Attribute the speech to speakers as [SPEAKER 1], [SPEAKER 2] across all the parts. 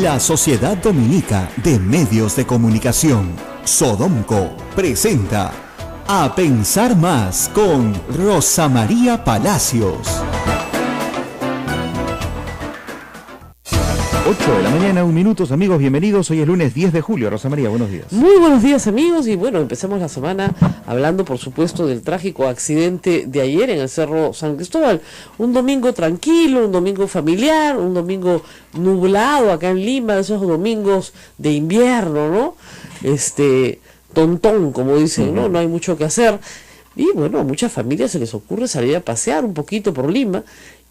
[SPEAKER 1] La Sociedad Dominica de Medios de Comunicación, Sodomco, presenta A Pensar Más con Rosa María Palacios. 8 de la mañana, 1 minuto, amigos, bienvenidos. Hoy es lunes 10 de julio. Rosa María, buenos días.
[SPEAKER 2] Muy buenos días, amigos, y bueno, empezamos la semana hablando, por supuesto, del trágico accidente de ayer en el Cerro San Cristóbal. Un domingo tranquilo, un domingo familiar, un domingo nublado acá en Lima, esos domingos de invierno, ¿no? Tontón, como dicen, ¿no? No hay mucho que hacer. Y bueno, a muchas familias se les ocurre salir a pasear un poquito por Lima,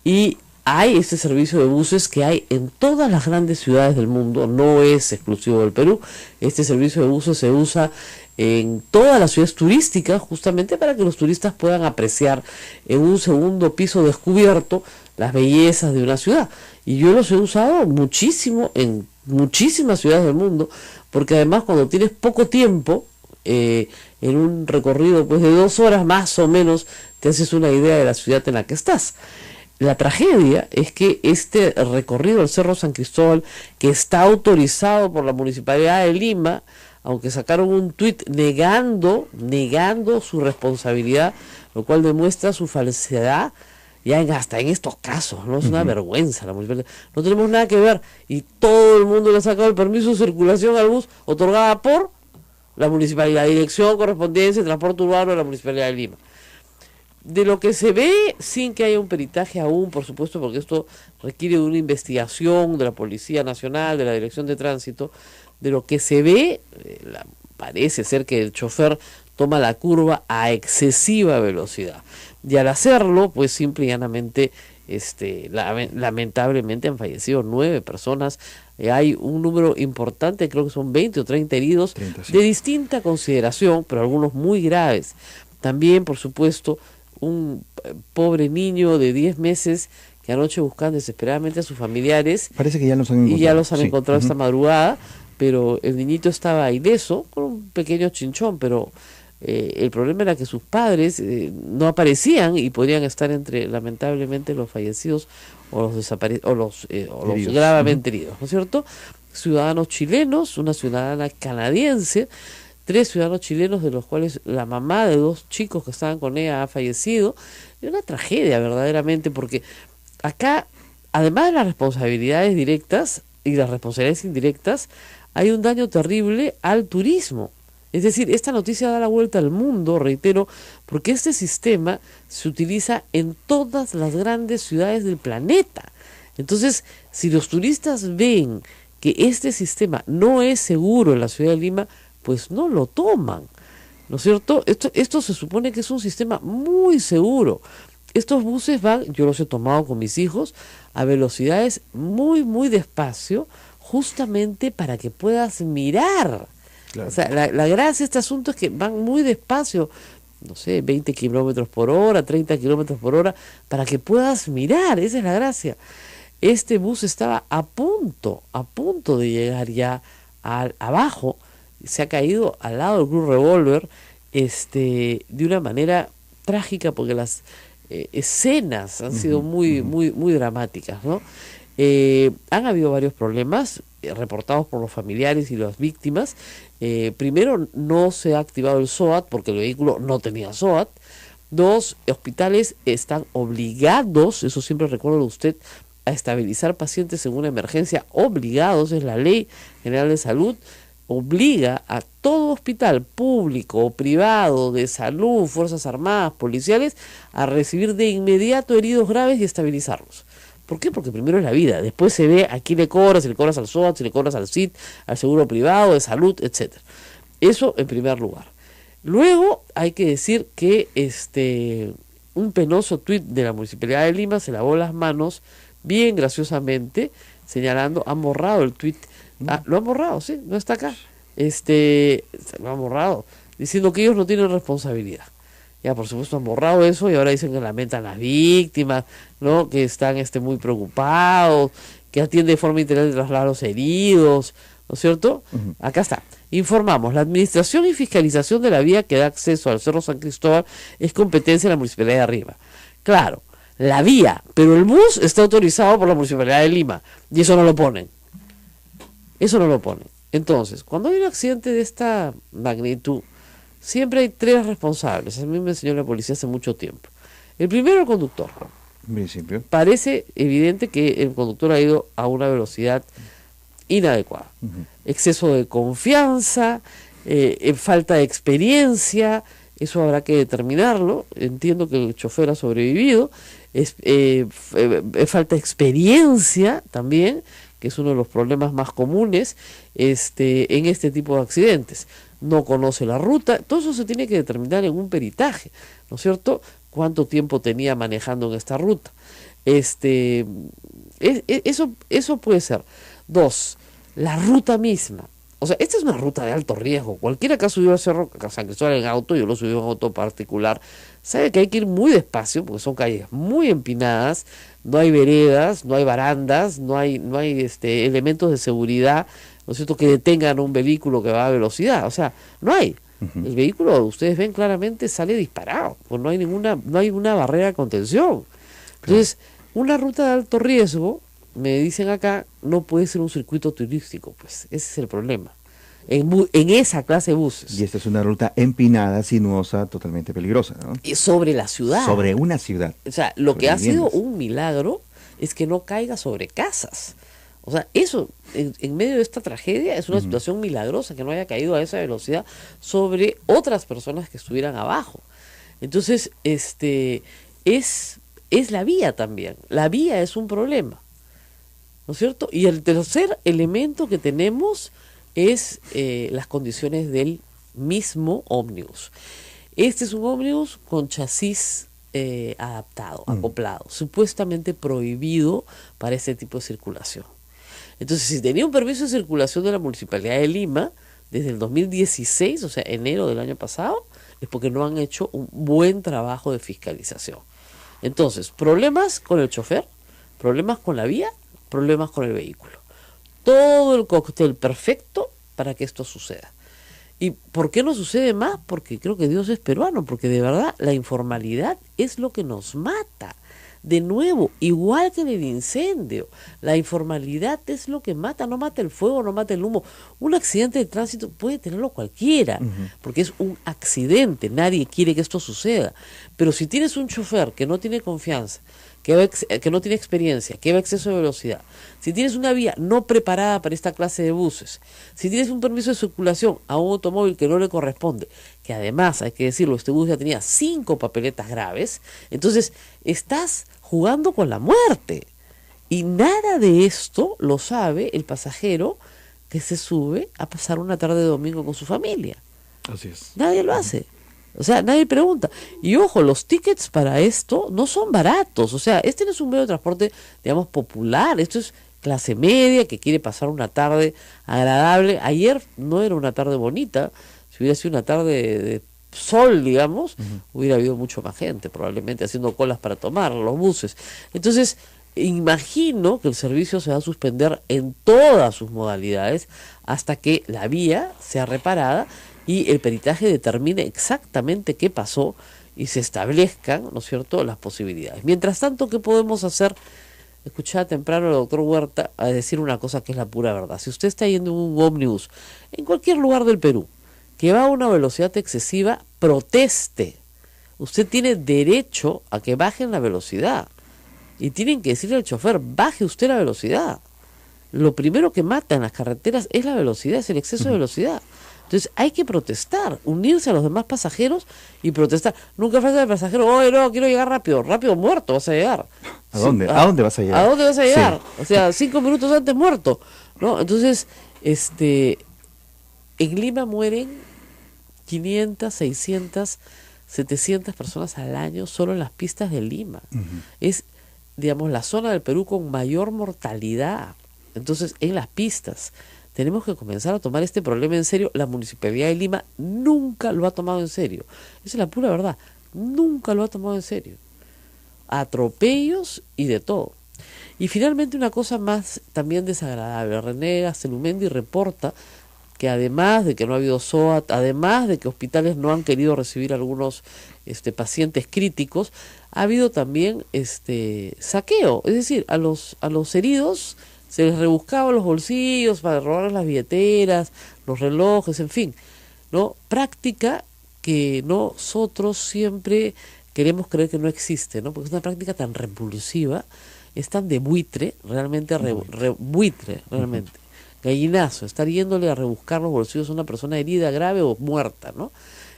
[SPEAKER 2] y hay este servicio de buses que hay en todas las grandes ciudades del mundo, no es exclusivo del Perú. Este servicio de buses se usa en todas las ciudades turísticas, justamente para que los turistas puedan apreciar en un segundo piso descubierto las bellezas de una ciudad. Y yo los he usado muchísimo en muchísimas ciudades del mundo, porque además cuando tienes poco tiempo, en un recorrido pues de 2 horas más o menos, te haces una idea de la ciudad en la que estás. La tragedia es que este recorrido del Cerro San Cristóbal, que está autorizado por la Municipalidad de Lima, aunque sacaron un tuit negando su responsabilidad, lo cual demuestra su falsedad, ya hasta en estos casos, ¿no? Es una vergüenza la municipalidad. No tenemos nada que ver, y todo el mundo le ha sacado el permiso de circulación al bus otorgada por la Municipalidad, Dirección, Correspondencia y Transporte Urbano de la Municipalidad de Lima. De lo que se ve, sin que haya un peritaje aún, por supuesto, porque esto requiere de una investigación de la Policía Nacional, de la Dirección de Tránsito, de lo que se ve, parece ser que el chofer toma la curva a excesiva velocidad. Y al hacerlo, pues simple y llanamente, lamentablemente han fallecido 9 personas. Hay un número importante, creo que son 20 o 30 heridos, 30, sí, de distinta consideración, pero algunos muy graves. También, por supuesto, un pobre niño de 10 meses que anoche buscan desesperadamente a sus familiares.
[SPEAKER 1] Parece que ya los han encontrado.
[SPEAKER 2] Y ya los han encontrado esta madrugada, pero el niñito estaba ileso, con un pequeño chinchón, pero el problema era que sus padres no aparecían y podrían estar entre, lamentablemente, los fallecidos o los gravemente heridos, ¿no es cierto? Ciudadanos chilenos, una ciudadana canadiense, 3 ciudadanos chilenos, de los cuales la mamá de 2 chicos que estaban con ella ha fallecido. Es una tragedia verdaderamente, porque acá, además de las responsabilidades directas y las responsabilidades indirectas, hay un daño terrible al turismo. Es decir, esta noticia da la vuelta al mundo, reitero, porque este sistema se utiliza en todas las grandes ciudades del planeta. Entonces, si los turistas ven que este sistema no es seguro en la ciudad de Lima, pues no lo toman, ¿no es cierto? Esto se supone que es un sistema muy seguro. Estos buses van, yo los he tomado con mis hijos, a velocidades muy, muy despacio, justamente para que puedas mirar. Claro. O sea, la gracia de este asunto es que van muy despacio, no sé, 20 kilómetros por hora, 30 kilómetros por hora, para que puedas mirar. Esa es la gracia. Este bus estaba a punto de llegar ya abajo. Se ha caído al lado del Club Revólver, de una manera trágica, porque las escenas han sido muy dramáticas, ¿no? Han habido varios problemas reportados por los familiares y las víctimas. Primero, no se ha activado el SOAT porque el vehículo no tenía SOAT. 2, hospitales están obligados, eso siempre recuerdo usted, a estabilizar pacientes en una emergencia, obligados, es la Ley General de Salud. Obliga a todo hospital público o privado de salud, Fuerzas Armadas, policiales, a recibir de inmediato heridos graves y estabilizarlos. ¿Por qué? Porque primero es la vida, después se ve a quién le cobras, si le cobras al SOAT, si le cobras al CIT, al seguro privado, de salud, etc. Eso en primer lugar. Luego hay que decir que un penoso tuit de la Municipalidad de Lima se lavó las manos bien graciosamente, señalando, han borrado el tuit. Lo han borrado, sí, no está acá. Lo han borrado, diciendo que ellos no tienen responsabilidad. Ya, por supuesto, han borrado eso y ahora dicen que lamentan las víctimas, ¿no? Que están muy preocupados, que atiende de forma integral de trasladar a los heridos, ¿no es cierto? Acá está. Informamos, la administración y fiscalización de la vía que da acceso al Cerro San Cristóbal es competencia de la Municipalidad de Arriba. Claro, la vía, pero el bus está autorizado por la Municipalidad de Lima y eso no lo ponen. Eso no lo ponen. Entonces, cuando hay un accidente de esta magnitud, siempre hay tres responsables. A mí me enseñó la policía hace mucho tiempo. El primero, el conductor.
[SPEAKER 1] En principio.
[SPEAKER 2] Parece evidente que el conductor ha ido a una velocidad inadecuada. Exceso de confianza, falta de experiencia, eso habrá que determinarlo. Entiendo que el chofer ha sobrevivido. Falta de experiencia también, que es uno de los problemas más comunes en este tipo de accidentes. No conoce la ruta, todo eso se tiene que determinar en un peritaje, ¿no es cierto? Cuánto tiempo tenía manejando en esta ruta. Eso puede ser. Dos, la ruta misma. O sea, esta es una ruta de alto riesgo. Cualquiera que ha subido a Cerro San Cristóbal en auto, yo lo subí en auto particular, sabe que hay que ir muy despacio porque son calles muy empinadas, no hay veredas, no hay barandas, no hay elementos de seguridad, ¿no es cierto?, que detengan un vehículo que va a velocidad. O sea, no hay. El vehículo, ustedes ven claramente, sale disparado, pues no hay una barrera de contención. Entonces, una ruta de alto riesgo, me dicen acá, no puede ser un circuito turístico, pues ese es el problema. En esa clase de buses.
[SPEAKER 1] Y esta es una ruta empinada, sinuosa, totalmente peligrosa, ¿no?
[SPEAKER 2] Y sobre la ciudad.
[SPEAKER 1] Sobre una ciudad.
[SPEAKER 2] O sea, lo que ha
[SPEAKER 1] viviendas.
[SPEAKER 2] sido un milagro es que no caiga sobre casas. O sea, eso, en medio de esta tragedia, es una situación milagrosa que no haya caído a esa velocidad sobre otras personas que estuvieran abajo. Entonces, es la vía también. La vía es un problema, ¿no es cierto? Y el tercer elemento que tenemos es las condiciones del mismo ómnibus. Este es un ómnibus con chasis adaptado, acoplado, supuestamente prohibido para este tipo de circulación. Entonces, si tenía un permiso de circulación de la Municipalidad de Lima desde el 2016, o sea, enero del año pasado, es porque no han hecho un buen trabajo de fiscalización. Entonces, problemas con el chofer, problemas con la vía, problemas con el vehículo. Todo el cóctel perfecto para que esto suceda. ¿Y por qué no sucede más? Porque creo que Dios es peruano, porque de verdad la informalidad es lo que nos mata. De nuevo, igual que en el incendio, la informalidad es lo que mata, no mata el fuego, no mata el humo. Un accidente de tránsito puede tenerlo cualquiera, porque es un accidente, nadie quiere que esto suceda. Pero si tienes un chofer que no tiene confianza, que no tiene experiencia, que va a exceso de velocidad, si tienes una vía no preparada para esta clase de buses, si tienes un permiso de circulación a un automóvil que no le corresponde, que además, hay que decirlo, este bus ya tenía 5 papeletas graves, entonces estás jugando con la muerte. Y nada de esto lo sabe el pasajero que se sube a pasar una tarde de domingo con su familia.
[SPEAKER 1] Así es.
[SPEAKER 2] Nadie lo hace. O sea, nadie pregunta. Y ojo, los tickets para esto no son baratos. O sea, este no es un medio de transporte, digamos, popular. Esto es clase media que quiere pasar una tarde agradable. Ayer no era una tarde bonita. Si hubiera sido una tarde de sol, digamos, hubiera habido mucho más gente, probablemente haciendo colas para tomar los buses. Entonces, imagino que el servicio se va a suspender en todas sus modalidades hasta que la vía sea reparada y el peritaje determine exactamente qué pasó y se establezcan, ¿no es cierto?, las posibilidades. Mientras tanto, ¿qué podemos hacer? Escuchaba temprano al doctor Huerta a decir una cosa que es la pura verdad. Si usted está yendo en un ómnibus en cualquier lugar del Perú que va a una velocidad excesiva, proteste. Usted tiene derecho a que bajen la velocidad. Y tienen que decirle al chofer, baje usted la velocidad. Lo primero que mata en las carreteras es la velocidad, es el exceso de velocidad. Entonces hay que protestar, unirse a los demás pasajeros y protestar. Nunca falta el pasajero, oye, no, quiero llegar rápido, rápido muerto vas a llegar.
[SPEAKER 1] ¿A dónde? ¿A dónde vas a llegar?
[SPEAKER 2] ¿A dónde vas a llegar?
[SPEAKER 1] Sí.
[SPEAKER 2] O sea, 5 minutos antes muerto, ¿no? Entonces, en Lima mueren 500, 600, 700 personas al año solo en las pistas de Lima. Es, digamos, la zona del Perú con mayor mortalidad. Entonces, en las pistas tenemos que comenzar a tomar este problema en serio. La Municipalidad de Lima nunca lo ha tomado en serio. Esa es la pura verdad. Nunca lo ha tomado en serio. Atropellos y de todo. Y finalmente una cosa más también desagradable. René Gastelumendi reporta que además de que no ha habido SOAT, además de que hospitales no han querido recibir algunos pacientes críticos, ha habido también saqueo, es decir, a los heridos se les rebuscaba los bolsillos para robar las billeteras, los relojes, en fin, ¿no? Práctica que nosotros siempre queremos creer que no existe, ¿no? Porque es una práctica tan repulsiva, es tan de buitre, realmente buitre, realmente. Gallinazo, estar yéndole a rebuscar los bolsillos a una persona herida, grave o muerta, ¿no?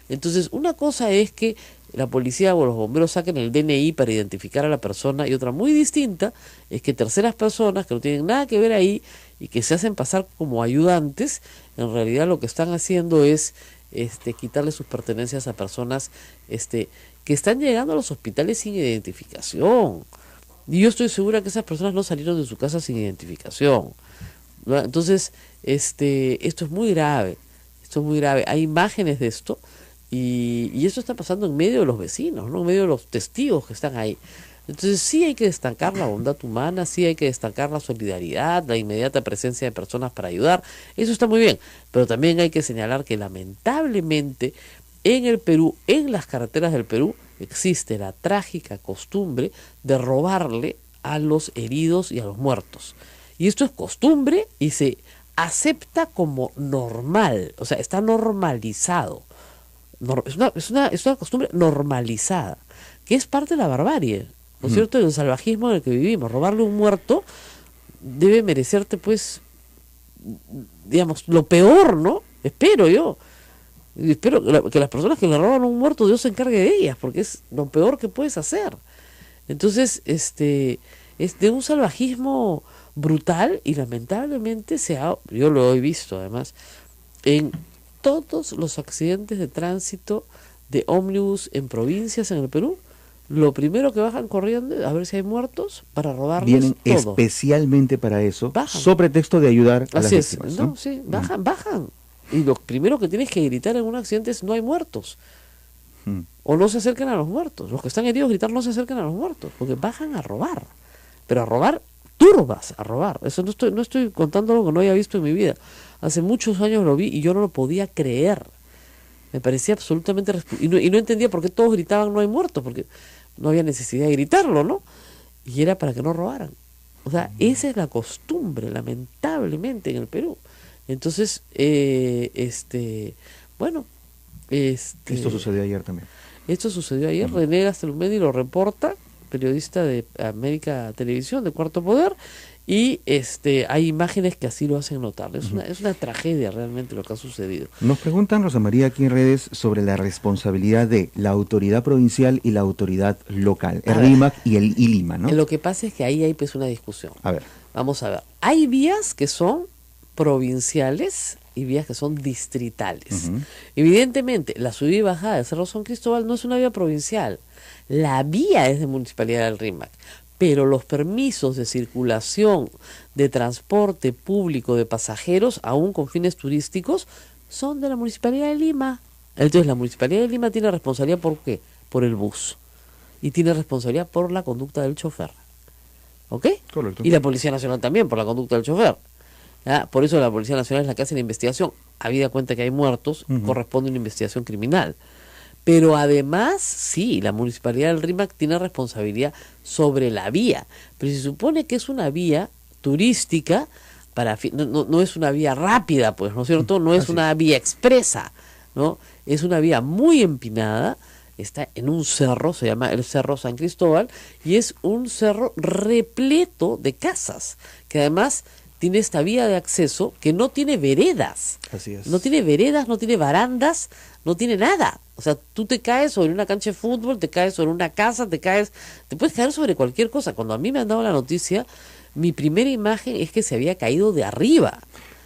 [SPEAKER 2] Entonces, una cosa es que la policía o los bomberos saquen el DNI para identificar a la persona, y otra muy distinta es que terceras personas que no tienen nada que ver ahí y que se hacen pasar como ayudantes, en realidad lo que están haciendo es quitarle sus pertenencias a personas que están llegando a los hospitales sin identificación. Y yo estoy segura que esas personas no salieron de su casa sin identificación, ¿no? Entonces, esto es muy grave, hay imágenes de esto, y esto está pasando en medio de los vecinos, ¿no? En medio de los testigos que están ahí. Entonces sí hay que destacar la bondad humana, sí hay que destacar la solidaridad, la inmediata presencia de personas para ayudar, eso está muy bien, pero también hay que señalar que lamentablemente en el Perú, en las carreteras del Perú, existe la trágica costumbre de robarle a los heridos y a los muertos. Y esto es costumbre y se acepta como normal, o sea, está normalizado. Es una costumbre normalizada, que es parte de la barbarie, ¿no es cierto?, del salvajismo en el que vivimos. Robarle a un muerto debe merecerte, pues, digamos, lo peor, ¿no? Espero yo. Y espero que las personas que le roban a un muerto, Dios se encargue de ellas, porque es lo peor que puedes hacer. Entonces, es de un salvajismo brutal, y lamentablemente yo lo he visto además, en todos los accidentes de tránsito de ómnibus en provincias en el Perú. Lo primero que bajan corriendo a ver si hay muertos para robarles
[SPEAKER 1] Vienen
[SPEAKER 2] todo.
[SPEAKER 1] Especialmente para eso,
[SPEAKER 2] Bajan.
[SPEAKER 1] sobre pretexto de ayudar a las
[SPEAKER 2] Así es,
[SPEAKER 1] víctimas,
[SPEAKER 2] ¿no?
[SPEAKER 1] ¿no?
[SPEAKER 2] Sí, bajan. Y lo primero que tienes que gritar en un accidente es: no hay muertos. O no se acerquen a los muertos. Los que están heridos, gritar: no se acerquen a los muertos, porque bajan a robar. Pero a robar turbas, a robar. Eso no estoy contando algo que no haya visto en mi vida. Hace muchos años lo vi y yo no lo podía creer. Me parecía absolutamente... y no entendía por qué todos gritaban: no hay muertos, porque no había necesidad de gritarlo, ¿no? Y era para que no robaran. O sea, esa es la costumbre, lamentablemente, en el Perú. Entonces, bueno...
[SPEAKER 1] Esto sucedió ayer también.
[SPEAKER 2] Esto sucedió ayer. René Gastelumeni lo reporta, periodista de América Televisión, de Cuarto Poder, y hay imágenes que así lo hacen notar. Es una tragedia realmente lo que ha sucedido.
[SPEAKER 1] Nos preguntan, Rosa María, aquí en redes, sobre la responsabilidad de la autoridad provincial y la autoridad local, el RIMAC y el ILIMA, ¿no?
[SPEAKER 2] Lo que pasa es que ahí hay pues una discusión.
[SPEAKER 1] A ver.
[SPEAKER 2] Vamos a ver. Hay vías que son provinciales y vías que son distritales. Evidentemente, la subida y bajada de Cerro San Cristóbal no es una vía provincial. La vía es de Municipalidad del RIMAC, pero los permisos de circulación de transporte público de pasajeros, aún con fines turísticos, son de la Municipalidad de Lima. Entonces, la Municipalidad de Lima tiene responsabilidad ¿por qué? Por el bus. Y tiene responsabilidad por la conducta del chofer. ¿Ok?
[SPEAKER 1] Correcto.
[SPEAKER 2] Y la Policía Nacional también por la conducta del chofer. ¿Ya? Por eso la Policía Nacional es la que hace la investigación. Habida cuenta que hay muertos, corresponde una investigación criminal. Pero además, sí, la Municipalidad del RIMAC tiene responsabilidad sobre la vía. Pero se supone que es una vía turística, no es una vía rápida, pues, ¿no es cierto? No es una vía expresa, ¿no? Es una vía muy empinada, está en un cerro, se llama el Cerro San Cristóbal, y es un cerro repleto de casas, que además tiene esta vía de acceso que no tiene veredas.
[SPEAKER 1] Así es.
[SPEAKER 2] No tiene veredas, no tiene barandas, no tiene nada. O sea, tú te caes sobre una cancha de fútbol, te caes sobre una casa, te puedes caer sobre cualquier cosa. Cuando a mí me han dado la noticia, mi primera imagen es que se había caído de arriba.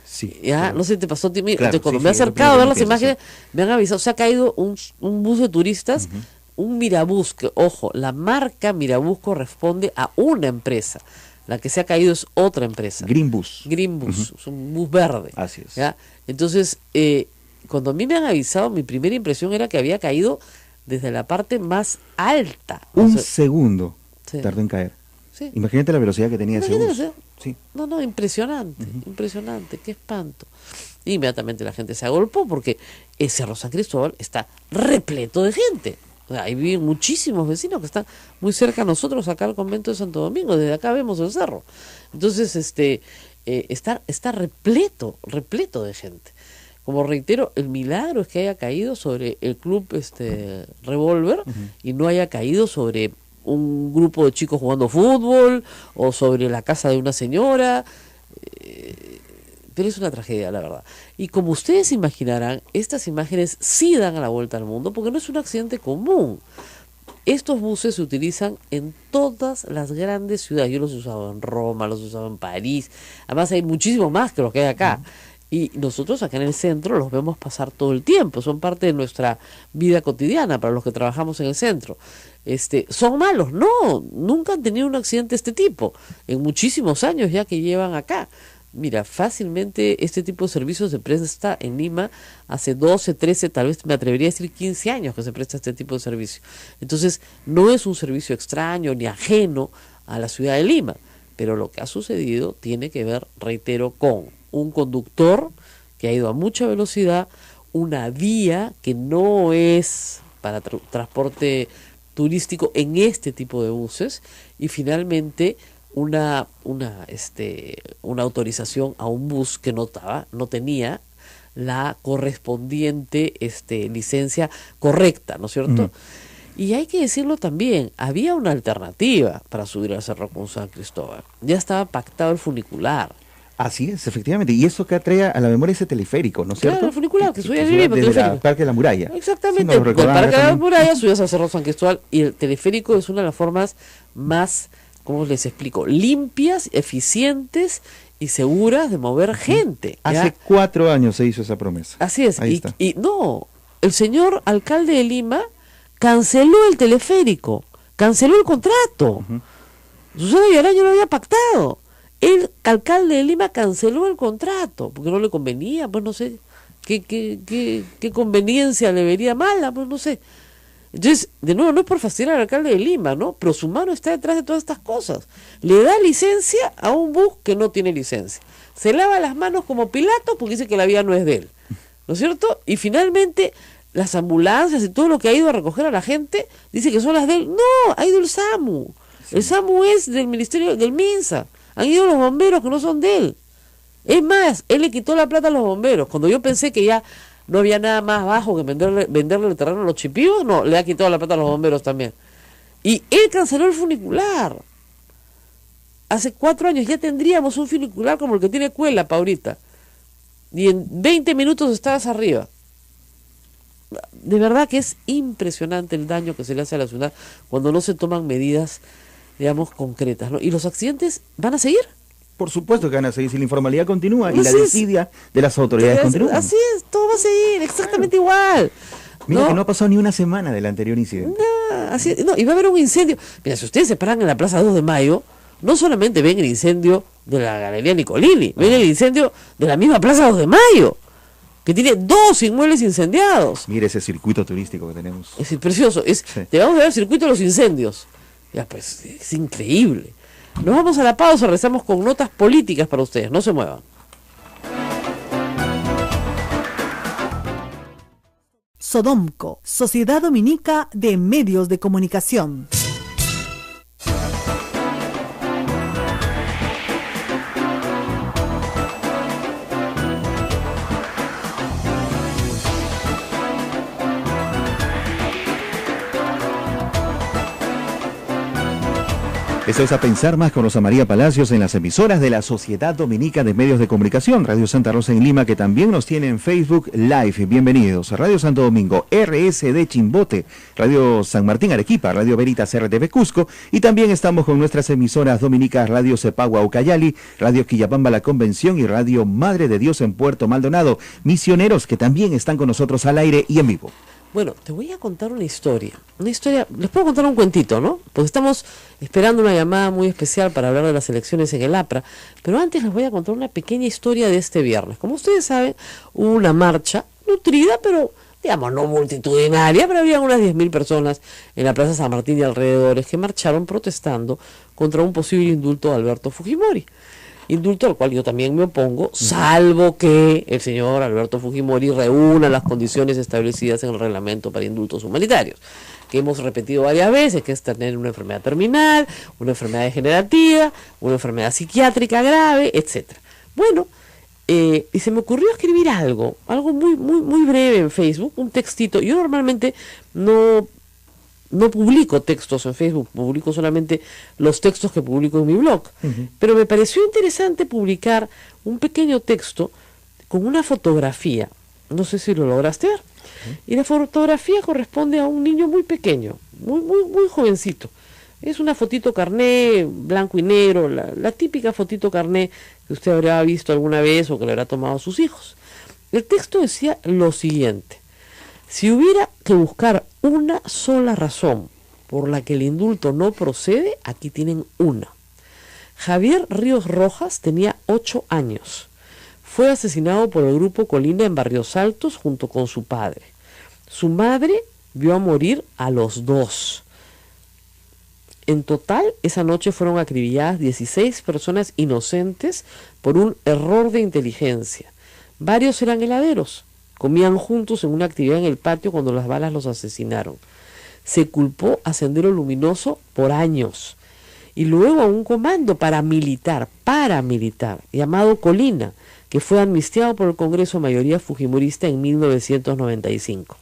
[SPEAKER 1] Sí.
[SPEAKER 2] ¿Ya?
[SPEAKER 1] Claro.
[SPEAKER 2] No sé, te pasó a ti.
[SPEAKER 1] Claro,
[SPEAKER 2] Cuando
[SPEAKER 1] sí,
[SPEAKER 2] me he
[SPEAKER 1] sí,
[SPEAKER 2] acercado a ver las
[SPEAKER 1] eso,
[SPEAKER 2] imágenes,
[SPEAKER 1] sí.
[SPEAKER 2] me han avisado, se ha caído un bus de turistas, un Mirabús, que, ojo, la marca Mirabús corresponde a una empresa. La que se ha caído es otra empresa.
[SPEAKER 1] Green Bus.
[SPEAKER 2] Green Bus, es un bus verde.
[SPEAKER 1] Así es.
[SPEAKER 2] ¿Ya? Entonces, cuando a mí me han avisado, mi primera impresión era que había caído desde la parte más alta.
[SPEAKER 1] Un segundo
[SPEAKER 2] sí.
[SPEAKER 1] tardó en caer.
[SPEAKER 2] Sí.
[SPEAKER 1] Imagínate la velocidad que tenía ese bus.
[SPEAKER 2] Imagínate,
[SPEAKER 1] Sí.
[SPEAKER 2] No, impresionante, impresionante, qué espanto. Inmediatamente la gente se agolpó porque ese Cerro San Cristóbal está repleto de gente. O sea, ahí viven muchísimos vecinos que están muy cerca a nosotros, acá al convento de Santo Domingo, desde acá vemos el cerro. Entonces, está repleto de gente. Como reitero, el milagro es que haya caído sobre el club Revólver y no haya caído sobre un grupo de chicos jugando fútbol o sobre la casa de una señora. Pero es una tragedia, la verdad. Y como ustedes imaginarán, estas imágenes sí dan a la vuelta al mundo porque no es un accidente común. Estos buses se utilizan en todas las grandes ciudades. Yo los he usado en Roma, los he usado en París. Además hay muchísimos más que los que hay acá. Y nosotros acá en el centro los vemos pasar todo el tiempo. Son parte de nuestra vida cotidiana para los que trabajamos en el centro. ¿Son malos? No, nunca han tenido un accidente de este tipo. En muchísimos años ya que llevan acá. Mira, fácilmente este tipo de servicios se presta en Lima hace 12, 13, tal vez me atrevería a decir 15 años que se presta este tipo de servicio. Entonces, no es un servicio extraño ni ajeno a la ciudad de Lima, pero lo que ha sucedido tiene que ver, reitero, con un conductor que ha ido a mucha velocidad, una vía que no es para transporte turístico en este tipo de buses y finalmente una autorización a un bus que no tenía la correspondiente licencia correcta, ¿no es cierto? Y hay que decirlo también, había una alternativa para subir al Cerro con San Cristóbal. Ya estaba pactado el funicular.
[SPEAKER 1] Así es, efectivamente. Y eso que atrae a la memoria ese teleférico, ¿no es cierto?
[SPEAKER 2] Claro, el funicular, que subía
[SPEAKER 1] desde el Parque de la Muralla.
[SPEAKER 2] Exactamente,
[SPEAKER 1] Sí,
[SPEAKER 2] del Parque de la Muralla subías al Cerro San Cristóbal y el teleférico es una de las formas más, ¿cómo les explico? Limpias, eficientes y seguras de mover gente. ¿Ya?
[SPEAKER 1] Hace 4 años se hizo esa promesa.
[SPEAKER 2] Así es.
[SPEAKER 1] Ahí está.
[SPEAKER 2] Y no, el señor alcalde de Lima canceló el teleférico, canceló el contrato. Susana Villarán lo había pactado. El alcalde de Lima canceló el contrato porque no le convenía, pues no sé qué conveniencia le vería mala, pues no sé. Entonces, de nuevo, no es por fastidiar al alcalde de Lima, ¿no? Pero su mano está detrás de todas estas cosas. Le da licencia a un bus que no tiene licencia. Se lava las manos como Pilato porque dice que la vía no es de él, ¿no es cierto? Y finalmente las ambulancias y todo lo que ha ido a recoger a la gente dice que son las de él. No, ha ido el SAMU. Sí. El SAMU es del Ministerio del MINSA. Han ido los bomberos que no son de él. Es más, él le quitó la plata a los bomberos. Cuando yo pensé que ya no había nada más bajo que venderle el terreno a los chipivos, no, le ha quitado la plata a los bomberos también. Y él canceló el funicular. Hace 4 años ya tendríamos un funicular como el que tiene Cuela pa' ahorita. Y en 20 minutos estabas arriba. De verdad que es impresionante el daño que se le hace a la ciudad cuando no se toman medidas, digamos, concretas, ¿no? Y los accidentes van a seguir.
[SPEAKER 1] Por supuesto que van a seguir, si la informalidad continúa y la desidia de las autoridades continúa.
[SPEAKER 2] Así es, todo va a seguir exactamente igual.
[SPEAKER 1] Mira que no ha pasado ni una semana del anterior incidente.
[SPEAKER 2] Así es, y va a haber un incendio. Mira, si ustedes se paran en la Plaza 2 de Mayo, no solamente ven el incendio de la Galería Nicolini, ven el incendio de la misma Plaza 2 de Mayo, que tiene 2 inmuebles incendiados.
[SPEAKER 1] Mire ese circuito turístico que tenemos.
[SPEAKER 2] Es precioso, te vamos a ver el circuito de los incendios. Ya, pues, es increíble. Nos vamos a la pausa, regresamos con notas políticas para ustedes, no se muevan.
[SPEAKER 3] Sodomco, Sociedad Dominica de Medios de Comunicación.
[SPEAKER 1] Esto es A Pensar Más con Rosa María Palacios en las emisoras de la Sociedad Dominica de Medios de Comunicación, Radio Santa Rosa en Lima, que también nos tiene en Facebook Live. Bienvenidos a Radio Santo Domingo, RSD Chimbote, Radio San Martín Arequipa, Radio Veritas RTV Cusco, y también estamos con nuestras emisoras dominicas Radio Cepagua Ucayali, Radio Quillapamba La Convención y Radio Madre de Dios en Puerto Maldonado. Misioneros que también están con nosotros al aire y en vivo.
[SPEAKER 2] Bueno, te voy a contar una historia, les puedo contar un cuentito, ¿no? Porque estamos esperando una llamada muy especial para hablar de las elecciones en el APRA, pero antes les voy a contar una pequeña historia de este viernes. Como ustedes saben, hubo una marcha nutrida, pero digamos no multitudinaria, pero había unas 10.000 personas en la Plaza San Martín y alrededores que marcharon protestando contra un posible indulto de Alberto Fujimori. indulto al cual yo también me opongo, salvo que el señor Alberto Fujimori reúna las condiciones establecidas en el reglamento para indultos humanitarios, que hemos repetido varias veces, que es tener una enfermedad terminal, una enfermedad degenerativa, una enfermedad psiquiátrica grave, etcétera. Bueno, y se me ocurrió escribir algo muy breve en Facebook, un textito. Yo normalmente no publico textos en Facebook, publico solamente los textos que publico en mi blog, pero me pareció interesante publicar un pequeño texto con una fotografía, no sé si lo lograste ver, y la fotografía corresponde a un niño muy pequeño, muy jovencito. Es una fotito carné, blanco y negro, la típica fotito carné que usted habrá visto alguna vez o que le habrá tomado a sus hijos. El texto decía lo siguiente: si hubiera que buscar una sola razón por la que el indulto no procede, aquí tienen una. Javier Ríos Rojas tenía 8 años. Fue asesinado por el grupo Colina en Barrios Altos junto con su padre. Su madre vio a morir a los 2. En total, esa noche fueron acribilladas 16 personas inocentes por un error de inteligencia. Varios eran heladeros. Comían juntos en una actividad en el patio cuando las balas los asesinaron. Se culpó a Sendero Luminoso por años. Y luego a un comando paramilitar, llamado Colina, que fue amnistiado por el Congreso mayoría fujimorista en 1995.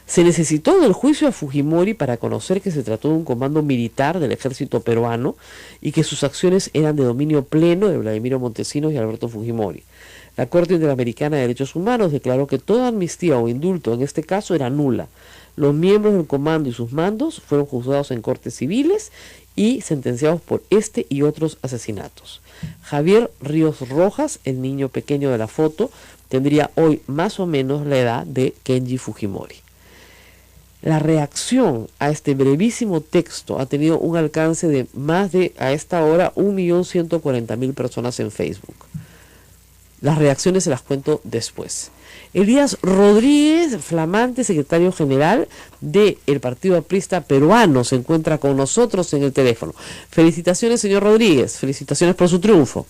[SPEAKER 2] Se necesitó del juicio a Fujimori para conocer que se trató de un comando militar del ejército peruano y que sus acciones eran de dominio pleno de Vladimiro Montesinos y Alberto Fujimori. La Corte Interamericana de Derechos Humanos declaró que toda amnistía o indulto en este caso era nula. Los miembros del comando y sus mandos fueron juzgados en cortes civiles y sentenciados por este y otros asesinatos. Javier Ríos Rojas, el niño pequeño de la foto, tendría hoy más o menos la edad de Kenji Fujimori. La reacción a este brevísimo texto ha tenido un alcance de más de, a esta hora, 1.140.000 personas en Facebook. Las reacciones se las cuento después. Elías Rodríguez, flamante secretario general del Partido Aprista Peruano, se encuentra con nosotros en el teléfono. Felicitaciones, señor Rodríguez. Felicitaciones por su triunfo.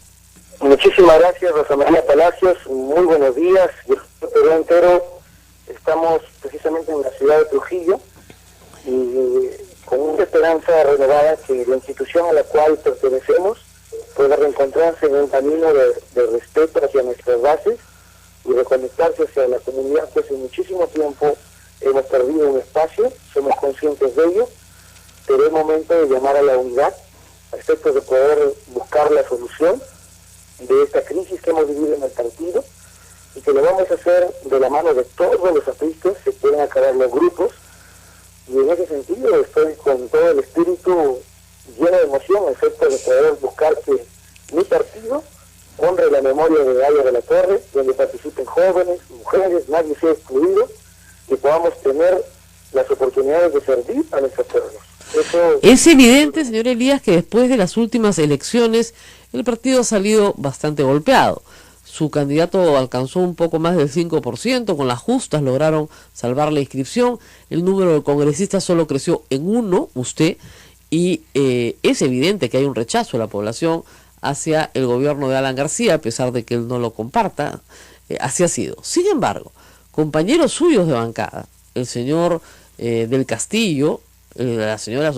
[SPEAKER 4] Muchísimas gracias, Rosa María Palacios. Muy buenos días. Yo soy Perú entero. Estamos precisamente en la ciudad de Trujillo y con una esperanza renovada que la institución a la cual pertenecemos pueda reencontrarse en un camino de respeto hacia nuestras bases y reconectarse hacia la comunidad que hace muchísimo tiempo hemos perdido un espacio, somos conscientes de ello, pero es momento de llamar a la unidad a efectos de poder buscar la solución de esta crisis que hemos vivido en el partido y que lo vamos a hacer de la mano de todos los apristas, se pueden acabar los grupos, y en ese sentido estoy con todo el espíritu lleno de emoción a efectos de poder buscar que mi partido honre la memoria de Aya de la Torre, donde participen jóvenes, mujeres, nadie sea excluido, y podamos tener las oportunidades de servir a nuestros pueblos.
[SPEAKER 2] Es evidente, señor Elías, que después de las últimas elecciones el partido ha salido bastante golpeado. Su candidato alcanzó un poco más del 5%, con las justas lograron salvar la inscripción, el número de congresistas solo creció en 1, usted, y es evidente que hay un rechazo de la población hacia el gobierno de Alan García, a pesar de que él no lo comparta, así ha sido. Sin embargo, compañeros suyos de bancada, el señor del Castillo, la señora